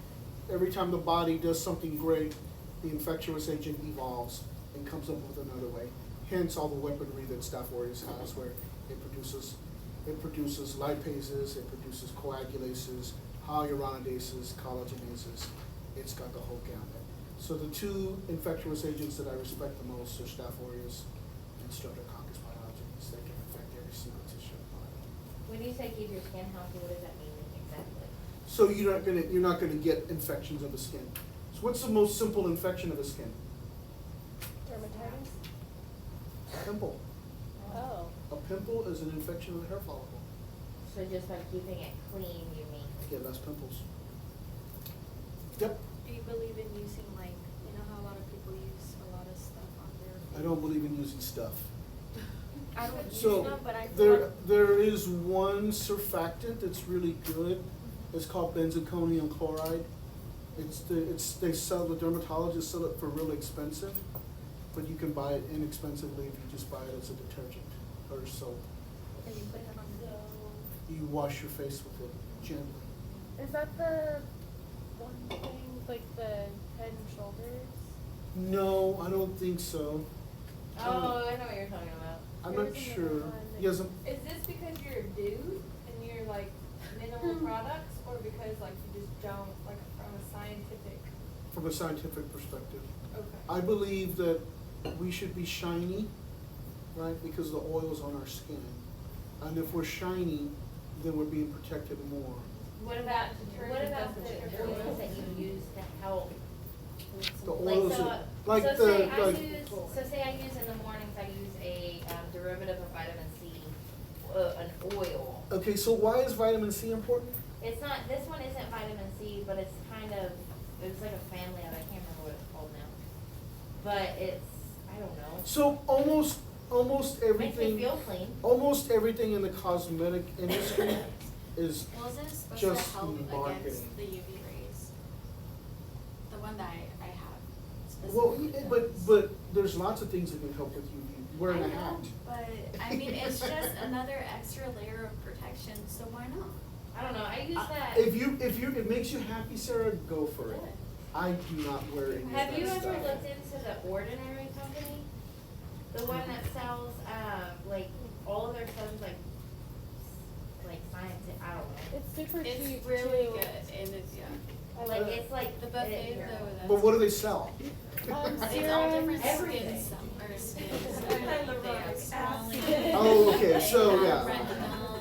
the body does something great, the infectious agent evolves and comes up with another way. Hence all the weaponry that Staph aureus has, where it produces lipases, it produces coagulases, hyaluronidases, collagenases. It's got the whole gamut. So the two infectious agents that I respect the most are Staph aureus and Streptococcus pyogenes. They can infect every single tissue of the body. When you say keep your skin healthy, what does that mean exactly? So you're not gonna get infections of the skin. So what's the most simple infection of the skin? Dermatitis? Pimple. Oh. A pimple is an infection of the hair follicle. So just by keeping it clean, you mean? Get less pimples. Yep. Do you believe in using like, you know how a lot of people use a lot of stuff on their? I don't believe in using stuff. I don't use So them, but I feel like. there is one surfactant that's really good. It's called benzalkonium chloride. They sell, the dermatologists sell it for really expensive, but you can buy it inexpensively if you just buy it as a detergent or soap. And you put it on the. You wash your face with it gently. Is that the one thing, like the head and shoulders? No, I don't think so. Oh, I know what you're talking about. I'm There not was another sure. one that- Yes, Is this because you're a dude and you're like minimal products, or because like you just don't, like from a scientific? from a scientific perspective. Okay. I believe that we should be shiny, right, because the oil's on our skin. And if we're shiny, then we're being protected more. What about Detergent the doesn't oils that you use to help? The Like, oils, so, that- like so the, say I like, use, so say I use in the mornings, I use a derivative of vitamin C, an oil. okay, so why is vitamin C important? It's not, this one isn't vitamin C, but it's kind of, it's like a family of, I can't remember what it's called now. But it's, I don't know. So almost Makes me everything, feel clean. almost everything in the cosmetic industry is Wasn't it supposed just to help marketing. against the UV rays? The one that I have Well, specifically. but there's lots of things that can help with you wearing I a know, hat. but I mean, it's just another extra layer of protection, so why not? I don't know, I use that. If it makes you happy, Sarah, go for it. Good. I do not wear any of that Have you ever stuff. looked into the Ordinary company? The one that sells, like, all of their stuff is like science, I don't know. It's super cheap It's really too. good, and it's, yeah. I Like, love it. it's like. The buffet here. though, that's. But what do they sell? It's all different Everything. skins, or skins, they have Acid. squalene. Oh, okay, so, They yeah. have retinol.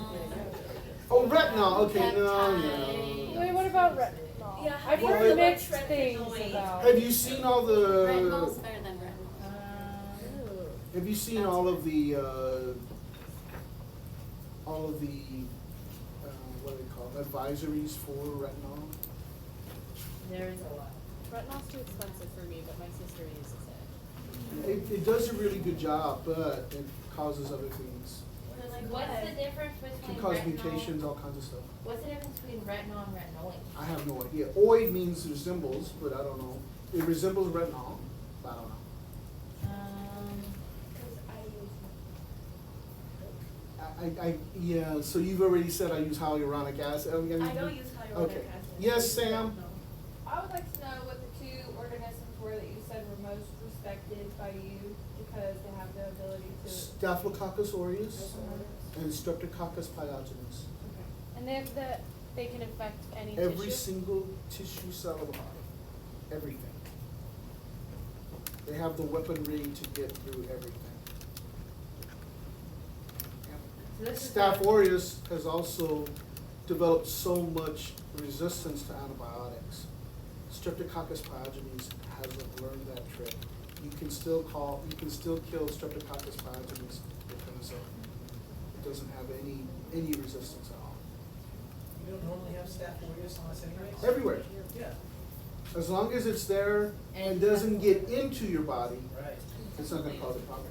Oh, retinol, okay, no, Peptide. no. Wait, what about retinol? Yeah, how I've do you heard feel about mixed things tretinoin? about. Have you seen all Retinol's the, better than retinol. Ooh. have you seen all of the, what do they call it, advisories for retinol? There is a lot. Retinol's too expensive for me, but my sister uses it. It does a really good job, but it causes other things. What's the difference It between can cause retinol? mutations, all kinds of stuff. What's the difference between retinol and retinoid? I have no idea. Oid means resembles, but I don't know. It resembles retinol, but I don't know. Yeah, so you've already said I use hyaluronic acid. I don't use hyaluronic Okay. acid. Yes, Sam? I would like to know what the two organisms were that you said were most respected by you because they have the ability to. Staphylococcus aureus and Streptococcus pyogenes. And they can affect any tissue? Every single tissue cell of the body. Everything. They have the weaponry to get through everything. So this is Staph the- aureus has also developed so much resistance to antibiotics. Streptococcus pyogenes hasn't learned that trick. You can still kill Streptococcus pyogenes with penicillin. It doesn't have any resistance at all. You don't normally have Staph aureus on us anyways? Everywhere. Yeah, As long as it's there and And- doesn't get into your body, right. it's not gonna cause a problem.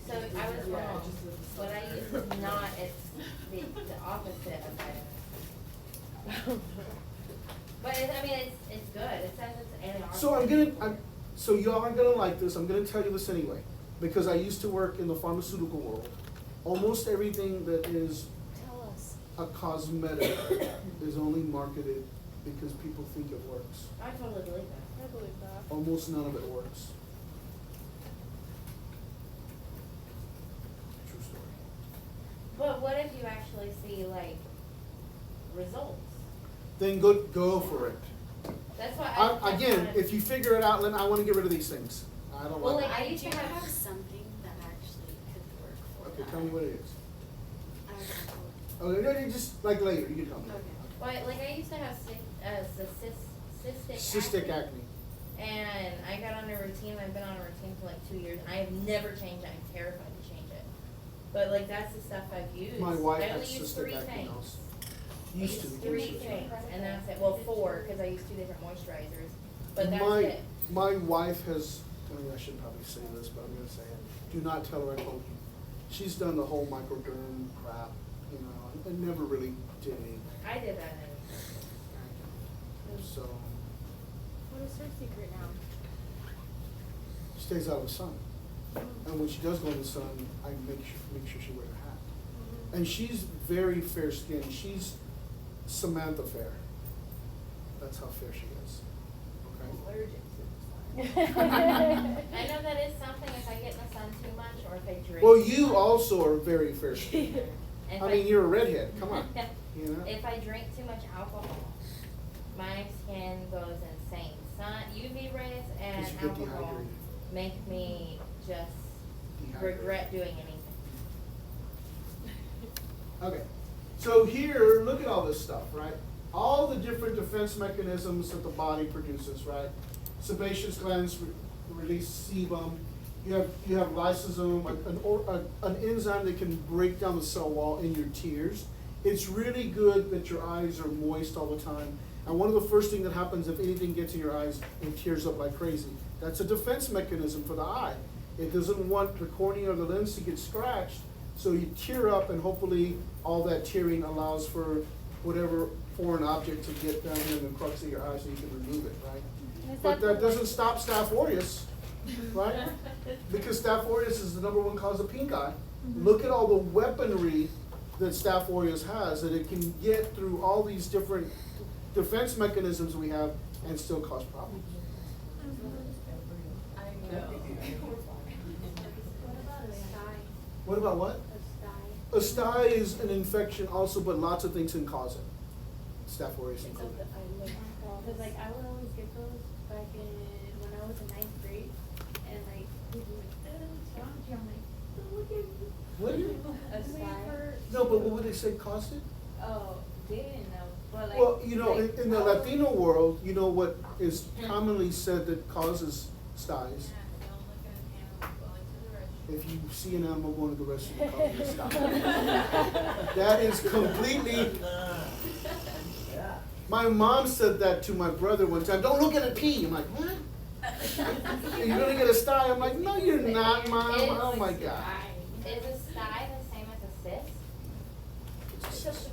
So I was wrong. What I use is not, it's the opposite of vitamin. But it's good. It says it's antioxidant. So so y'all aren't gonna like this, I'm gonna tell you this anyway, because I used to work in the pharmaceutical world. Almost everything that is Tell us. a cosmetic is only marketed because people think it works. I totally believe that. I believe that. Almost none of it works. True story. But what if you actually see like results? Then go for it. That's why Again, if you figure it out, then I wanna get rid of these things. I don't Well, like like, it. I I used do to have- have something that actually could work for Okay, that. tell me what it is. I don't know. Okay, no, you just, like later, you can tell me. Okay. Well, like I used to have Cystic acne. And I got on a routine, I've been on a routine for like 2 years, and I have never changed it, I'm terrified to change it. But like, that's the stuff I've used. My wife I has only use cystic 3 acne things. also. I Used to. use 3 things, and that's it, well, 4, cause I use 2 different moisturizers, but that's My- it. My wife has, I mean, I shouldn't probably say this, but I'm gonna say it. Do not tell her I told you. She's done the whole microderm crap, you know, and never really did anything. I did that in. So, What is her secret now? she stays out of the sun. And when she does go in the sun, I make sure she wears a hat. And she's very fair skinned. She's Samantha Fair. That's how fair she is. Okay? Allergic to I know that is something if I get in the sun too much or if I drink. Well, too you much. also are very fair skinned. If I mean, you're a redhead, come on, you know? If I drink too much alcohol, my skin goes insane. Sun, UV rays and 'Cause you get alcohol dehydrated. make me just Dehydrated. regret doing anything. Okay, so here, look at all this stuff, right? All the different defense mechanisms that the body produces, right? Sebaceous glands release sebum. You have lysosome, an enzyme that can break down the cell wall in your tears. It's really good that your eyes are moist all the time. And one of the first things that happens if anything gets in your eyes, it tears up like crazy. That's a defense mechanism for the eye. It doesn't want the cornea or the lens to get scratched, so you tear up, and hopefully all that tearing allows for whatever foreign object to get down in the crux of your eye so you can remove it, right? Is But the, that doesn't like- stop Staph aureus, right? Because Staph aureus is the #1 cause of pink eye. Look at all the weaponry that Staph aureus has, that it can get through all these different defense mechanisms we have and still cause problems. What about what? A sty is an infection also, but lots of things can cause it. Staph aureus included. Cause like I would always get those back in, when I was in 9th grade, and like, people were like, what's wrong with you? I'm like, oh, look at me. What? A Does it sty? hurt? No, but what would they say caused it? Oh, they didn't know, but like. Well, you know, like, in the I was- Latino world, you know what is commonly said that causes styes? If you see an animal going to the restroom, call it a sty. That is completely. My mom said that to my brother one time. Don't look at it pee. I'm like, what? You're gonna get a sty. I'm like, no, you're not, Mom. Oh my God. Is a sty the same as a cyst?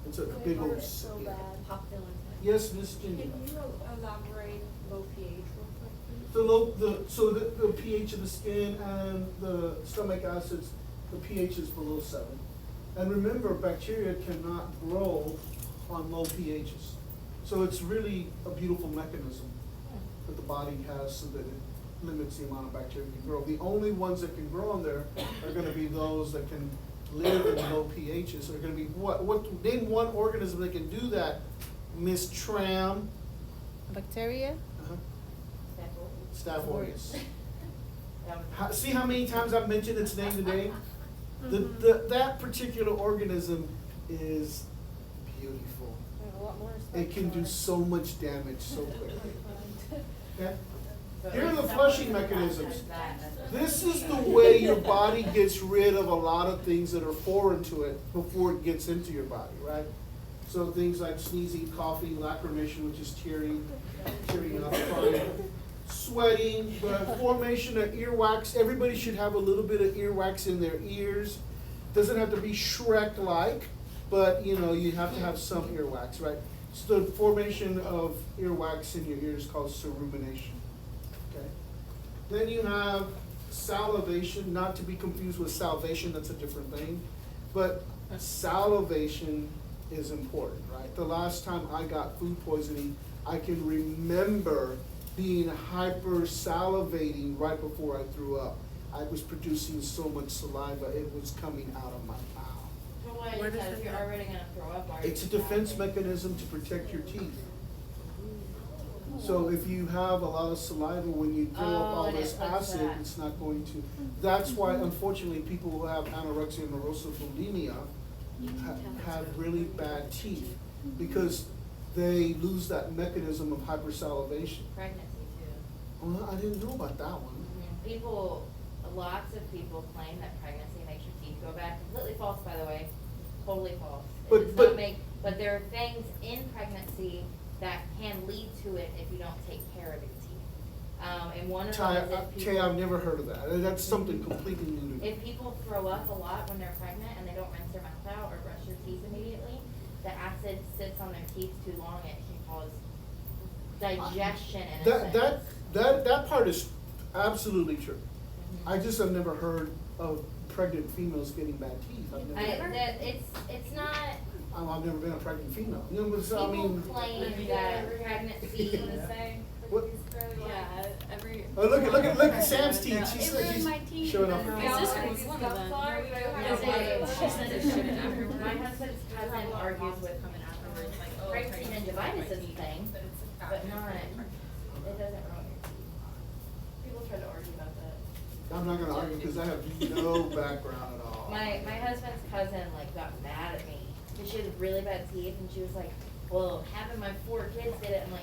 It's a big old. so yeah. bad. Popped in. Yes, Miss Can Ginger. you elaborate low pH real quick, please? The pH of the skin and the stomach acids, the pH is below 7. And remember, bacteria cannot grow on low pHs. So it's really a beautiful mechanism that the body has so that it limits the amount of bacteria can grow. The only ones that can grow on there are gonna be those that can live in low pHs. Are gonna be name one organism that can do that, Miss Tram. Bacteria? Uh-huh. Staph Staph aureus. That was- See how many times I've mentioned its name today? That particular organism is beautiful. I have a lot more respect It can for do so much damage so quickly. Okay? but Here are like the someone flushing who mechanisms. has that, This is the way your body gets rid of a lot of things that are foreign to it before it gets into your body, right? So things like sneezing, coughing, lacrimation, which is tearing up, crying, sweating, the formation of earwax. Everybody should have a little bit of earwax in their ears. Doesn't have to be Shrek-like, but you know, you have to have some earwax, right? So the formation of earwax in your ears is called cerumination. Okay. Then you have salivation, not to be confused with salvation, that's a different thing, but salivation is important, right? The last time I got food poisoning, I can remember being hyper salivating right before I threw up. I was producing so much saliva, it was coming out of my mouth. For what, Where does because it you're go? already gonna throw up, why are you It's a defense stopping? mechanism to protect your teeth. So if you have a lot of saliva when you throw up Oh, all and it this puts acid, that. it's not going to. That's why unfortunately people who have anorexia nervosa bulimia have really bad teeth, because they lose that mechanism of hypersalivation. Pregnancy too. Well, I didn't know about that one. People, lots of people claim that pregnancy makes your teeth go back. Completely false, by the way. Totally false. It But- does but- not make, but there are things in pregnancy that can lead to it if you don't take care of your teeth. And one of them is if people. Kay, I've never heard of that. That's something completely new to me. If people throw up a lot when they're pregnant and they don't rinse their mouth out or brush their teeth immediately, the acid sits on their teeth too long and it can cause digestion in a That, sense. that part is absolutely true. Mhm. I just have never heard of pregnant females getting bad teeth. I've never. It's not, I've never been a pregnant female. You know, but so, I people mean. claim that pregnancy. What? Yeah, every. Look at Sam's teeth. She's It ruined my teeth. showing off. My her teeth. sister was one of them. She said it shouldn't after. My husband's cousin argues with coming afterwards, like, pregnancy and gingivitis is a thing, but not, it doesn't ruin your teeth. People try to argue about that. I'm not gonna argue because I have no background at all. My husband's cousin like got mad at me because she has really bad teeth and she was like, well, having my 4 kids did it. I'm like,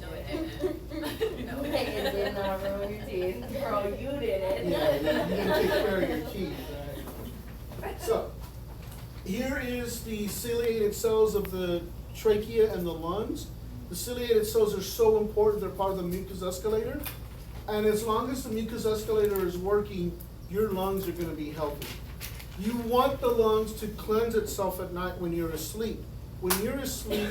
no, it didn't. No, It did not ruin your teeth. Girl, you did it. Yeah, you didn't take care of your teeth, right? So, here is the ciliated cells of the trachea and the lungs. The ciliated cells are so important, they're part of the mucus escalator. And as long as the mucus escalator is working, your lungs are gonna be healthy. You want the lungs to cleanse itself at night when you're asleep. When you're asleep,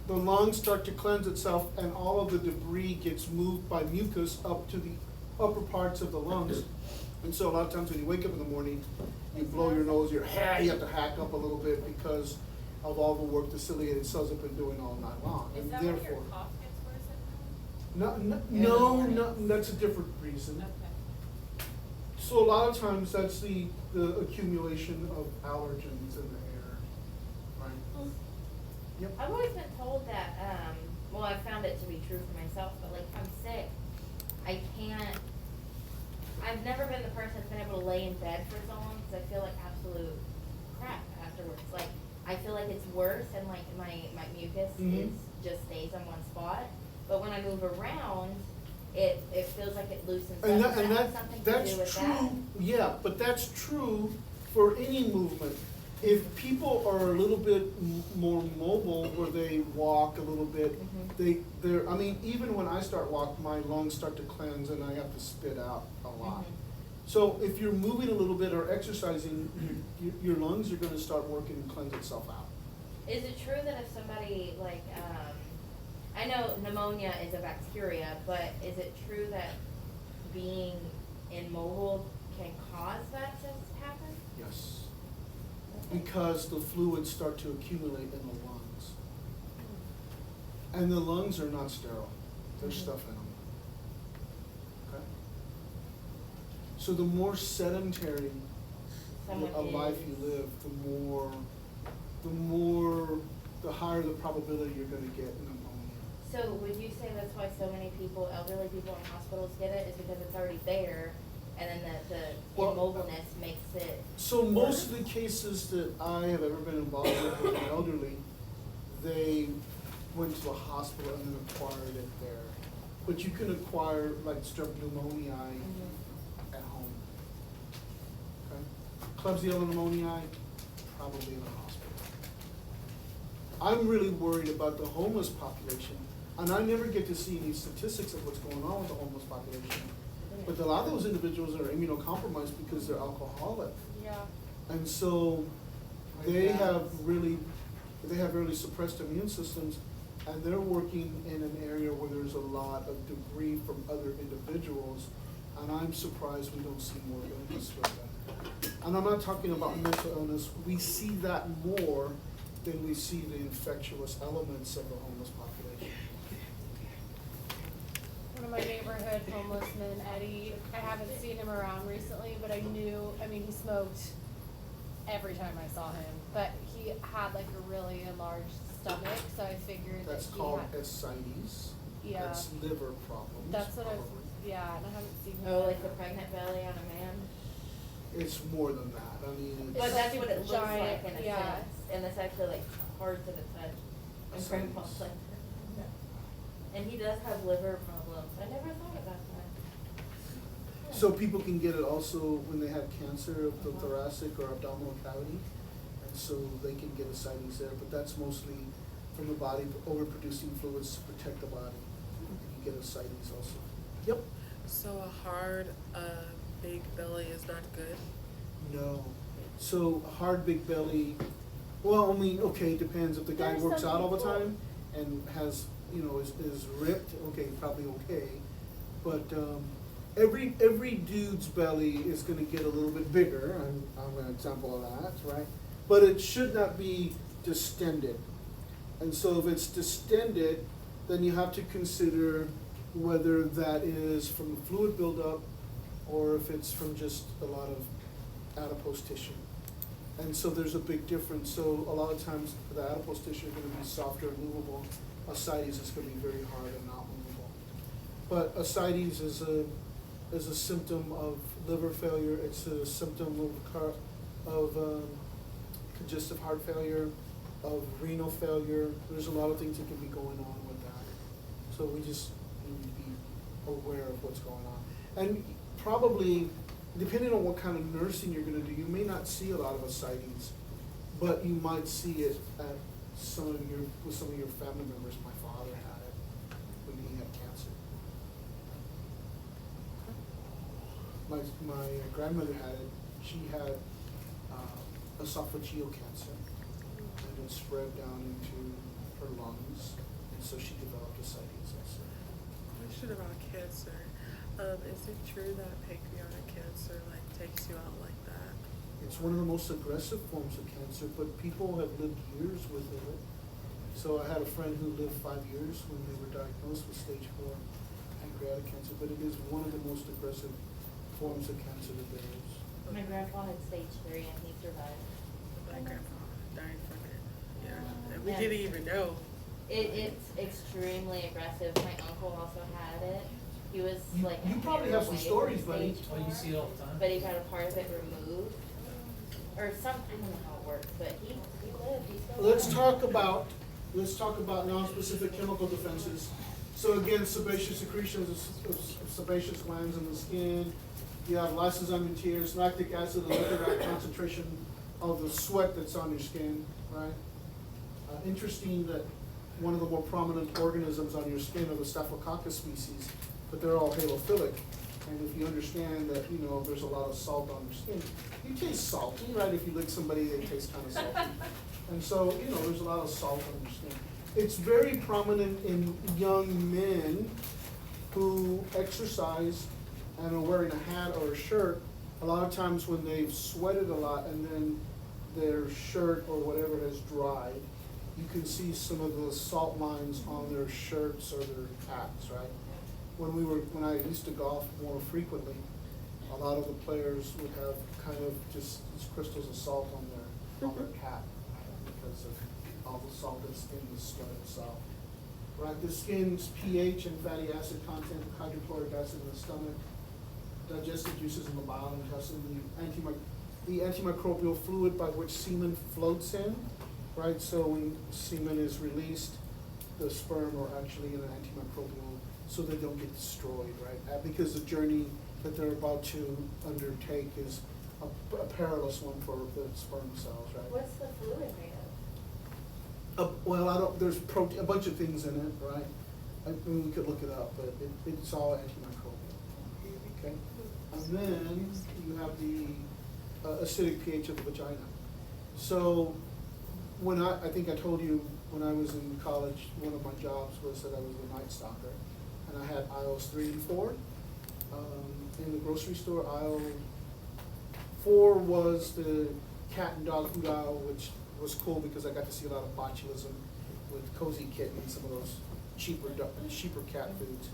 the lungs start to cleanse itself and all of the debris gets moved by mucus up to the upper parts of the lungs. And so a lot of times when you wake up in the morning, you blow your nose, you have to hack up a little bit because of all the work the ciliated cells have been doing all night long. Is And that when your therefore, cough gets worse at night? no, that's a different reason. Okay. So a lot of times that's the accumulation of allergens in the air, right? Yep. I've always been told that, well, I found it to be true for myself, but like, if I'm sick, I can't, I've never been the person that's been able to lay in bed for so long, because I feel like absolute crap afterwards. Like, I feel like it's worse, and like, my mucus Mhm. just stays on one spot, but when I move around, it feels like it loosens up. And Does that, and have that, something to do that's with that? true, yeah, but that's true for any movement. If people are a little bit more mobile, where they walk a little bit, Mhm. they're, I mean, even when I start walking, my lungs start to cleanse and I have to spit out a lot. Mhm. So if you're moving a little bit or exercising, your lungs are gonna start working and cleanse itself out. Is it true that if somebody like, I know pneumonia is a bacteria, but is it true that being immobile can cause that to happen? Yes. Because the fluids start to accumulate in the lungs. And the lungs are not sterile, there's Mhm. stuff in them. Okay? So the more sedentary Someone a life is- you live, the higher the probability you're gonna get pneumonia. So would you say that's why so many people, elderly people in hospitals get it, is because it's already there, and then the Well, immobileness makes it So most of worse? the cases that I have ever been involved with the elderly, they went to a hospital and then acquired it there. But you can acquire like strep pneumoniae Mhm. at home. Okay? Klebsiella pneumoniae, probably in the hospital. I'm really worried about the homeless population, and I never get to see any statistics of what's going on with the homeless population. But a lot of those individuals are immunocompromised because they're alcoholic. Yeah. And so they have really suppressed immune systems, and they're working in an area where there's a lot of debris from other individuals. And I'm surprised we don't see more illness with that. And I'm not talking about mental illness, we see that more than we see the infectious elements of the homeless population. One of my neighborhood homeless men, Eddie, I haven't seen him around recently, but I mean, he smoked every time I saw him. But he had like a really enlarged stomach, so I figured that That's he called had. ascites. Yeah. That's liver problems. That's what I was, probably. yeah, and I haven't seen him. Oh, like the pregnant belly on a man? It's more than that, I mean, But it's, that's what it looks Giant, like in a yeah. sense, and it's actually like hard to the touch. And Some- grandpa's like, and he does have liver problems, I never thought about that. so people can get it also when they have cancer of the thoracic or abdominal cavity. And so they can get ascites there, but that's mostly from the body overproducing fluids to protect the body. You get ascites also. Yep. So a hard, big belly is not good? No. So a hard big belly, well, I mean, okay, it depends. If the guy There's works some out all the people- time and has, you know, is ripped, okay, probably okay. But every dude's belly is gonna get a little bit bigger. I'm an example of that, right? But it should not be distended. And so if it's distended, then you have to consider whether that is from the fluid buildup or if it's from just a lot of adipose tissue. And so there's a big difference. So a lot of times the adipose tissue is gonna be softer and movable. Ascites is gonna be very hard and not movable. But ascites is a symptom of liver failure. It's a symptom of congestive heart failure, of renal failure. There's a lot of things that can be going on with that. So we just need to be aware of what's going on. And probably, depending on what kind of nursing you're gonna do, you may not see a lot of ascites, but you might see it at with some of your family members. My father had it when he had cancer. My grandmother had it. She had esophageal cancer, and it spread down into her lungs, and so she developed ascites also. Question about cancer. Is it true that pancreatic cancer like takes you out like that? It's one of the most aggressive forms of cancer, but people have lived years with it. So I had a friend who lived 5 years when they were diagnosed with stage 4 pancreatic cancer, but it is one of the most aggressive forms of cancer that there is. My grandpa had stage 3 and he survived. My grandpa died from it. Yeah, and we Yeah. didn't even know. It's extremely aggressive. My uncle also had it. He was You- like. you a probably year have some away stories, from buddy. stage Oh, you 4, see it all the time? But he got a part of it removed, or some, I don't know how it works, but he lived, he still lived. Let's talk about non-specific chemical defenses. So again, sebaceous secretions of sebaceous glands in the skin. You have lysis on your tears, lactic acid, the liquid concentration of the sweat that's on your skin, right? Interesting that one of the more prominent organisms on your skin are the Staphylococcus species, but they're all halophilic. And if you understand that, you know, there's a lot of salt on your skin, you taste salty, right? If you lick somebody, they taste kind of salty. And so, you know, there's a lot of salt on your skin. It's very prominent in young men who exercise and are wearing a hat or a shirt. A lot of times when they've sweated a lot and then their shirt or whatever has dried, you can see some of the salt lines on their shirts or their hats, right? When I used to golf more frequently, a lot of the players would have kind of just these crystals of salt on their cap because of all the salt that's in the sweat itself. Right, the skin's pH and fatty acid content, hydrochloric acid in the stomach, digestive juices in the bile intestine, the antimicrobial fluid by which semen floats in, right? So when semen is released, the sperm are actually in an antimicrobial, so they don't get destroyed, right? Because the journey that they're about to undertake is a perilous one for the sperm cells, right? What's the fluid made of? Well, there's a bunch of things in it, right? I mean, we could look it up, but it's all antimicrobial, okay? And then you have the acidic pH of the vagina. So when I think I told you when I was in college, one of my jobs was that I was a night stalker, and I had IOS 3 and 4. in the grocery store aisle. 4 was the cat and dog food aisle, which was cool because I got to see a lot of botulism with Cozy Kitten and some of those cheaper cat foods.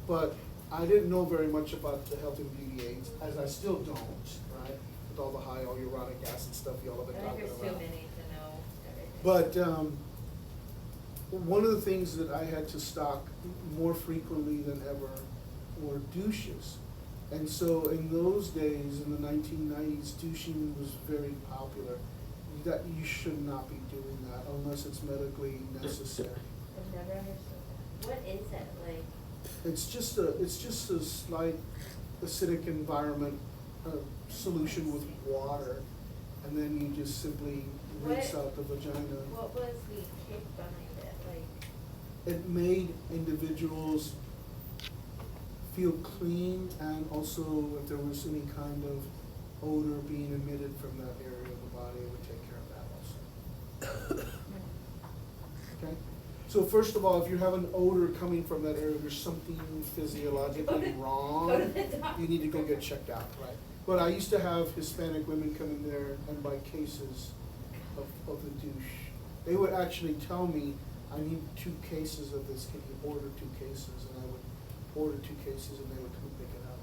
But I didn't know very much about the health and beauty aids, as I still don't, right? With all the high hyaluronic acid stuff y'all have been I think talking there's about. too many to know everything. But one of the things that I had to stock more frequently than ever were douches. And so in those days, in the 1990s, douching was very popular. That you should not be doing that unless it's medically necessary. I've never understood that. What is it, like? It's just a slight acidic environment solution with water, and then you just simply rinse What- out the vagina. What was the kick behind it, like? It made individuals feel clean, and also if there was any kind of odor being emitted from that area of the body, it would take care of that also. Okay? So first of all, if you have an odor coming from that area, there's something physiologically wrong. Go to the doctor. You need to go get checked out, right? But I used to have Hispanic women come in there and buy cases of the douche. They would actually tell me, I need 2 cases of this, can you order 2 cases? And I would order 2 cases and they would come pick it up.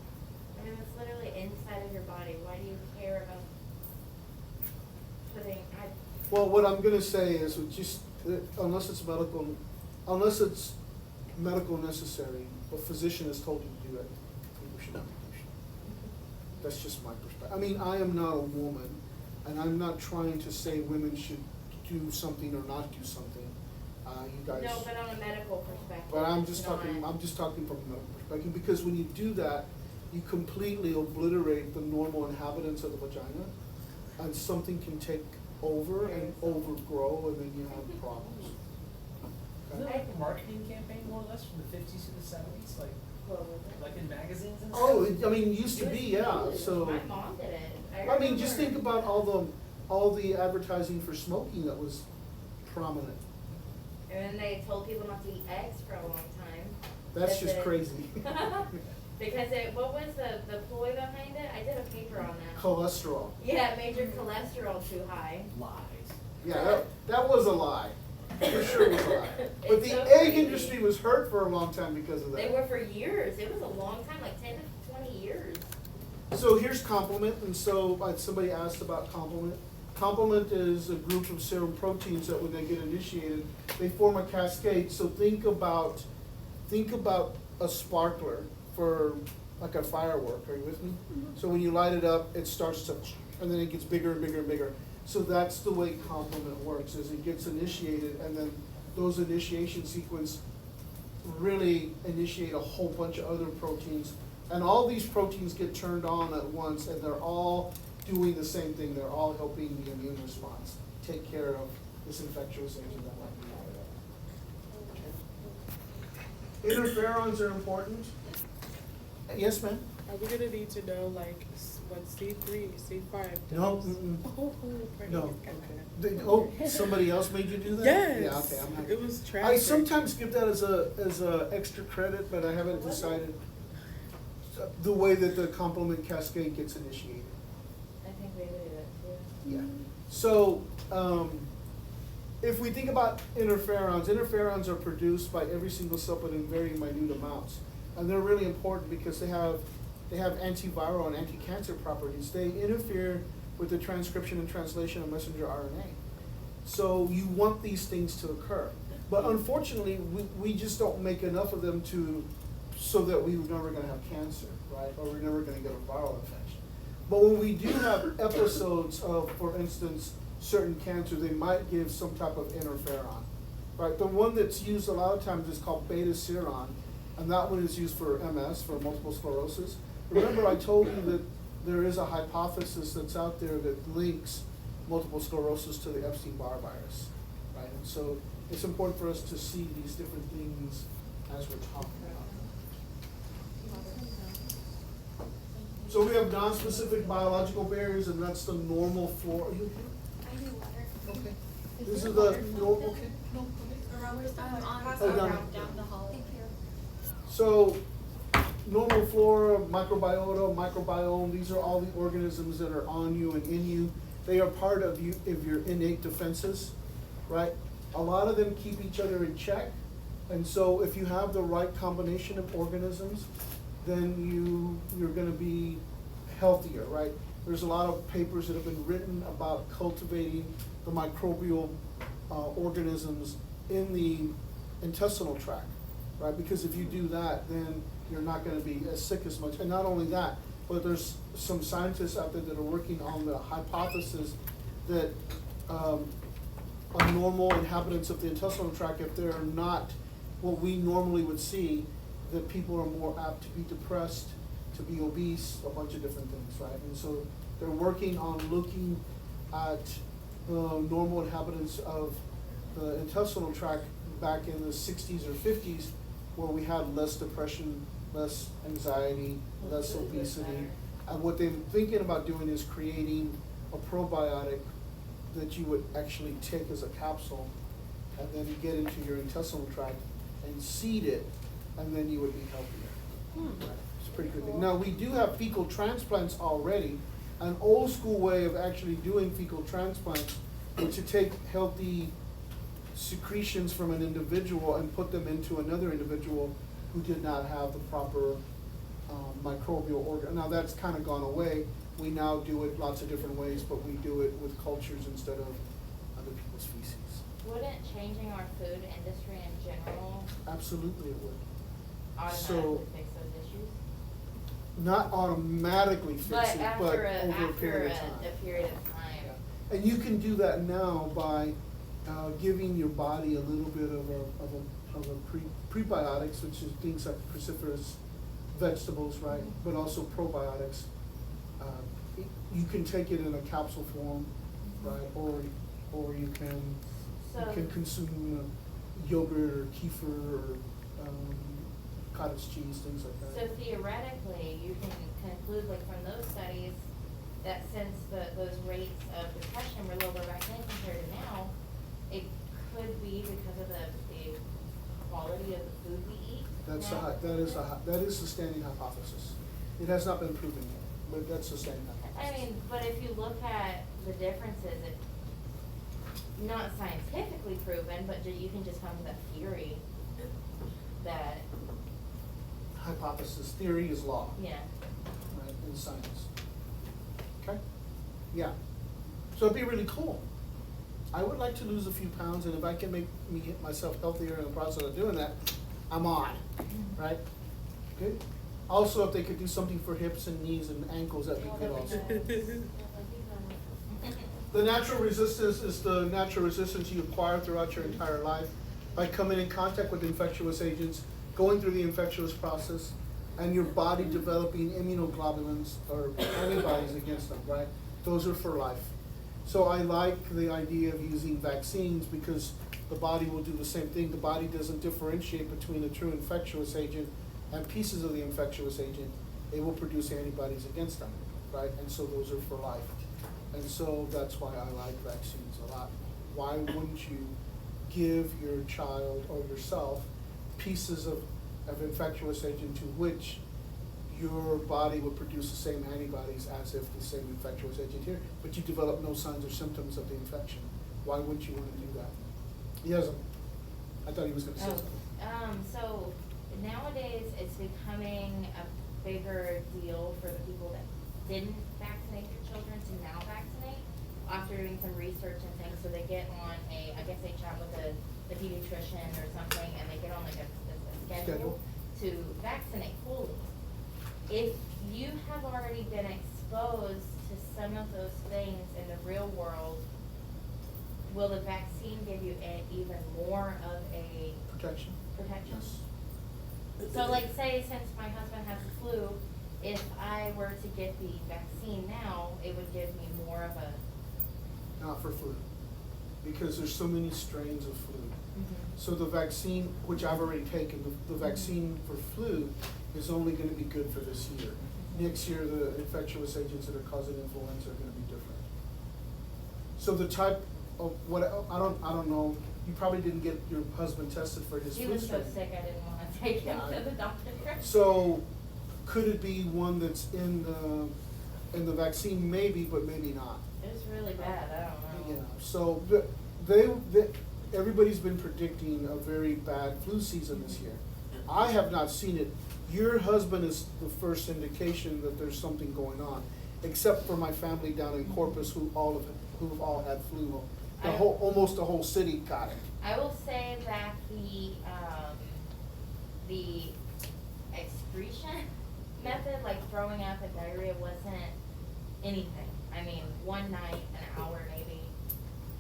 I mean, it's literally inside of your body. Why do you care about putting, Well, what I'm gonna say is, unless it's medical necessary, a physician has told you to do it, people should not be douching. That's just my perspective. I mean, I am not a woman, and I'm not trying to say women should do something or not do something. You guys. no, but on a medical perspective. But I'm it's just talking not- from a medical perspective, because when you do that, you completely obliterate the normal inhabitants of the vagina, and something can take over and overgrow, and then you have problems. Isn't Okay? that like a marketing campaign more or less from the 50s to the 70s, What was it? like in magazines and stuff? Oh, I mean, it used to be, yeah, so. My mom did it. I mean, just think remember. about all the advertising for smoking that was prominent. And then they told people not to eat eggs for a long time. That's Because just it- crazy. Because what was the ploy behind it? I did a paper on that. Cholesterol. Yeah, it made your cholesterol too high. Lies. Yeah, that was a lie. For sure it was a lie. But It's the so egg crazy. industry was hurt for a long time because of that. They were for years. It was a long time, like 10 to 20 years. So here's complement, and so somebody asked about complement. Complement is a group of serum proteins that when they get initiated, they form a cascade. So think about a sparkler for like a firework. Are you with me? So when you light it up, it starts to, and then it gets bigger and bigger and bigger. So that's the way complement works, is it gets initiated, and then those initiation sequence really initiate a whole bunch of other proteins. And all these proteins get turned on at once, and they're all doing the same thing. They're all helping the immune response take care of this infectious agent that might be out there. Interferons are important. Yes, ma'am? Are we gonna need to know like what C3, C5 does? No, mm-mm. Oh, pardon No. me. Somebody else made you do that? Yes. Yeah, okay, I'm not. It was I tragic. sometimes give that as a extra credit, but I haven't decided the way that the complement cascade gets initiated. I think we did it too. Yeah. So, if we think about interferons are produced by every single cell, but in very minute amounts. And they're really important because they have antiviral and anti-cancer properties. They interfere with the transcription and translation of messenger RNA. So you want these things to occur. But unfortunately, we just don't make enough of them so that we're never gonna have cancer, right? Or we're never gonna get a viral infection. But when we do have episodes of, for instance, certain cancer, they might give some type of interferon, right? The one that's used a lot of times is called beta seron, and that one is used for MS, for multiple sclerosis. Remember, I told you that there is a hypothesis that's out there that links multiple sclerosis to the Epstein-Barr virus, right? And so it's important for us to see these different things as we're talking about them. So we have non-specific biological barriers, and that's the normal flora. Are you okay? I need water. Okay. This is the normal, okay? No, okay. On Oh, down. down the hall. Thank you. So, normal flora, microbiota, microbiome, these are all the organisms that are on you and in you. They are part of you, of your innate defenses, right? A lot of them keep each other in check. And so if you have the right combination of organisms, then you're gonna be healthier, right? There's a lot of papers that have been written about cultivating the microbial organisms in the intestinal tract, right? Because if you do that, then you're not gonna be as sick as much. And not only that, but there's some scientists out there that are working on the hypothesis that normal inhabitants of the intestinal tract, if they're not what we normally would see, that people are more apt to be depressed, to be obese, a bunch of different things, right? And so they're working on looking at normal inhabitants of the intestinal tract back in the 60s or 50s, where we had less depression, less anxiety, less obesity. And what they're thinking about doing is creating a probiotic that you would actually take as a capsule and then get into your intestinal tract and seed it, and then you would be healthier. Right. It's a pretty good thing. Now, we do have fecal transplants already. An old school way of actually doing fecal transplants was to take healthy secretions from an individual and put them into another individual who did not have the proper microbial organ. Now, that's kind of gone away. We now do it lots of different ways, but we do it with cultures instead of other people's feces. Wouldn't changing our food industry in general Absolutely it would. automatically fix those issues? Not automatically fix But it, but after over a, a period of time. a period of time. Yeah. And you can do that now by giving your body a little bit of a prebiotics, which is things like cruciferous vegetables, right? But also probiotics. You can take it in a capsule form, right? Or you can consume yogurt or kefir or cottage cheese, things like So that. theoretically, you can conclude, like, from those studies, that since those rates of depression were lower back then compared to now, it could be because of the quality of the food we eat. That's now? that is the standing hypothesis. It has not been proven yet, but that's the standing hypothesis. I mean, but if you look at the differences, it, not scientifically proven, but you can just come to that theory that, Hypothesis, theory is law, yeah. right, in science. Okay? Yeah. So it'd be really cool. I would like to lose a few pounds, and if I can make me get myself healthier in the process of doing that, I'm on, right? Good. Also, if they could do something for hips and knees and ankles, that'd be good also. The natural resistance is the natural resistance you acquire throughout your entire life by coming in contact with infectious agents, going through the infectious process, and your body developing immunoglobulins or antibodies against them, right? Those are for life. So I like the idea of using vaccines because the body will do the same thing. The body doesn't differentiate between a true infectious agent and pieces of the infectious agent. It will produce antibodies against them, right? And so those are for life. And so that's why I like vaccines a lot. Why wouldn't you give your child or yourself pieces of infectious agent to which your body would produce the same antibodies as if the same infectious agent here, but you develop no signs or symptoms of the infection? Why wouldn't you want to do that? He hasn't. I thought he was gonna say something. So nowadays, it's becoming a bigger deal for the people that didn't vaccinate their children to now vaccinate, after doing some research and things, so they get on I guess they chat with the pediatrician or something, and they get on like a schedule to vaccinate fully. If you have already been exposed to some of those things in the real world, will the vaccine give you even more of a Protection. protection? So like, say, since my husband has the flu, if I were to get the vaccine now, it would give me more of a. Not for flu, because there's so many strains of flu. So the vaccine, which I've already taken, the vaccine for flu is only gonna be good for this year. Next year, the infectious agents that are causing influenza are gonna be different. So the type of what, I don't know, you probably didn't get your husband tested for his He flu was so strain. sick, I didn't wanna take him Yeah, to the doctor. So Could it be one that's in the vaccine? Maybe, but maybe not. It was really bad, I don't know. Yeah, so everybody's been predicting a very bad flu season this year. I have not seen it. Your husband is the first indication that there's something going on, except for my family down in Corpus who've all had flu. Almost the whole city got it. I will say that the excretion method, like throwing up and diarrhea, wasn't anything. I mean, one night, an hour maybe,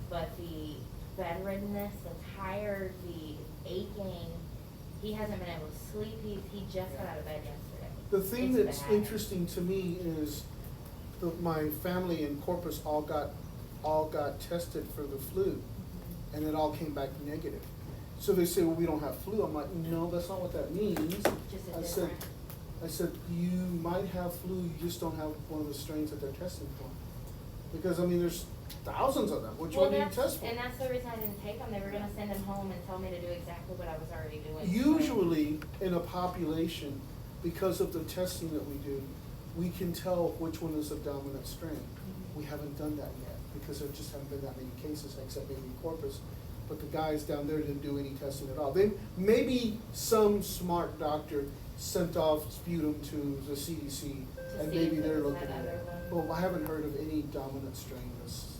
but the bedriddenness, the tired, the aching, he hasn't been able to sleep, he just got out of bed yesterday. The thing It's that's bad. interesting to me is my family in Corpus all got tested for the flu, and it all came back negative. So they say, well, we don't have flu. I'm like, no, that's not what that means. Just a I said, different. you might have flu, you just don't have one of the strains that they're testing for. Because, I mean, there's thousands of them. Which one do you test for? And that's the reason I didn't take them. They were gonna send them home and tell me to do exactly what I was already doing. Usually, in a population, because of the testing that we do, we can tell which one is the dominant strain. We haven't done that yet, because there just haven't been that many cases, except maybe in Corpus. But the guys down there didn't do any testing at all. Maybe some smart doctor sent off sputum to the CDC, To and see maybe if they're it was looking that at it. other one. Well, I haven't heard of any dominant strain this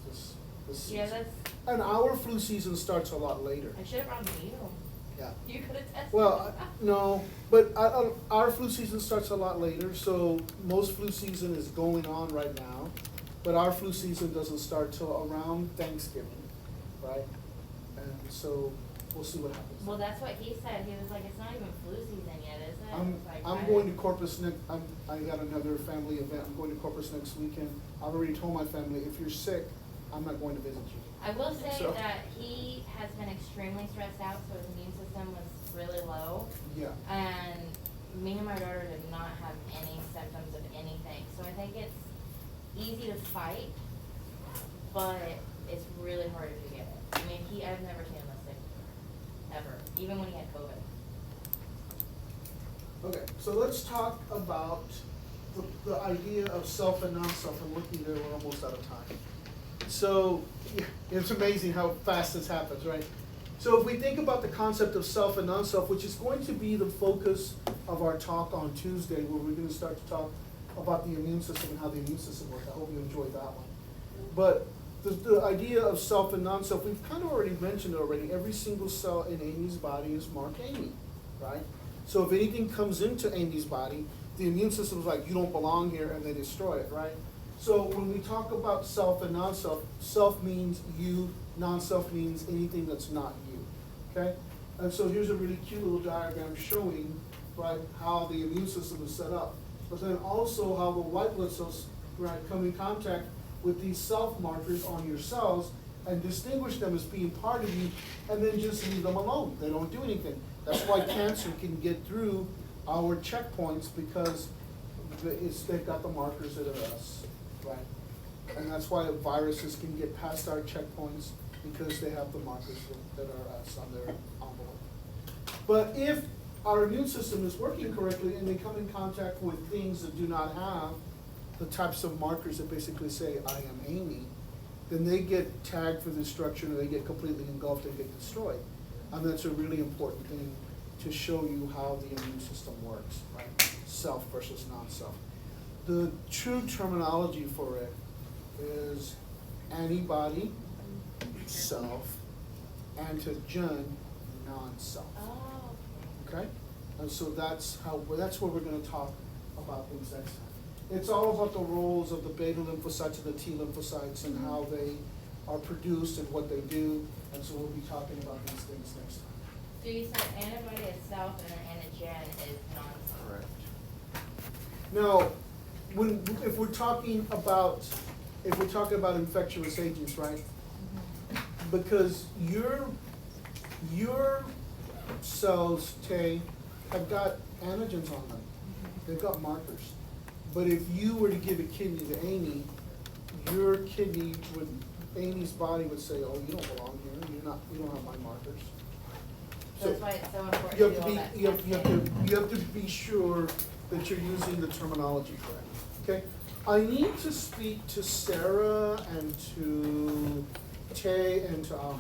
season. Yeah, that's, And our flu season starts a lot later. I should've brought you. Yeah. You could've tested. Well, no, but our flu season starts a lot later, so most flu season is going on right now. But our flu season doesn't start till around Thanksgiving, right? And so we'll see what happens. Well, that's what he said. He was like, it's not even flu season yet, is it? I was like, I'm going to Corpus I got another family event. I'm going to Corpus next weekend. I've already told my family, if you're sick, I'm not going to visit you. I will say So- that he has been extremely stressed out, so his immune system was really low. Yeah. And me and my daughter did not have any symptoms of anything. So I think it's easy to fight, but it's really hard if you get it. I mean, I've never seen him sick before, ever, even when he had COVID. Okay, so let's talk about the idea of self and non-self, and looking there, we're almost out of time. So, yeah, it's amazing how fast this happens, right? So if we think about the concept of self and non-self, which is going to be the focus of our talk on Tuesday, where we're gonna start to talk about the immune system and how the immune system works. I hope you enjoyed that one. But the idea of self and non-self, we've kind of already mentioned it already. Every single cell in Amy's body is marked Amy, right? So if anything comes into Amy's body, the immune system is like, you don't belong here, and they destroy it, right? So when we talk about self and non-self, self means you, non-self means anything that's not you, okay? And so here's a really cute little diagram showing, right, how the immune system is set up. But then also how the white blood cells, right, come in contact with these self markers on your cells and distinguish them as being part of you, and then just leave them alone. They don't do anything. That's why cancer can get through our checkpoints, because they've got the markers that are us, right? And that's why viruses can get past our checkpoints, because they have the markers that are us on their envelope. But if our immune system is working correctly and they come in contact with things that do not have the types of markers that basically say, I am Amy, then they get tagged for destruction, or they get completely engulfed and get destroyed. And that's a really important thing to show you how the immune system works, right? Self versus non-self. The true terminology for it is antibody, self, antigen, non-self. Oh. Okay? And so that's where we're gonna talk about things next time. It's all about the roles of the beta lymphocytes and the T lymphocytes and how they are produced and what they do, and so we'll be talking about these things next time. So you said antibody is self and an antigen is non-self. Correct. Now, if we're talking about infectious agents, right? Because your cells, Tay, have got antigens on them. They've got markers. But if you were to give a kidney to Amy, your kidney Amy's body would say, oh, you don't belong here, you don't have my markers. So that's why it's so important You to have do to all be, that testing. you have to be sure that you're using the terminology correct, okay? I need to speak to Sarah and to Tay and to Alma.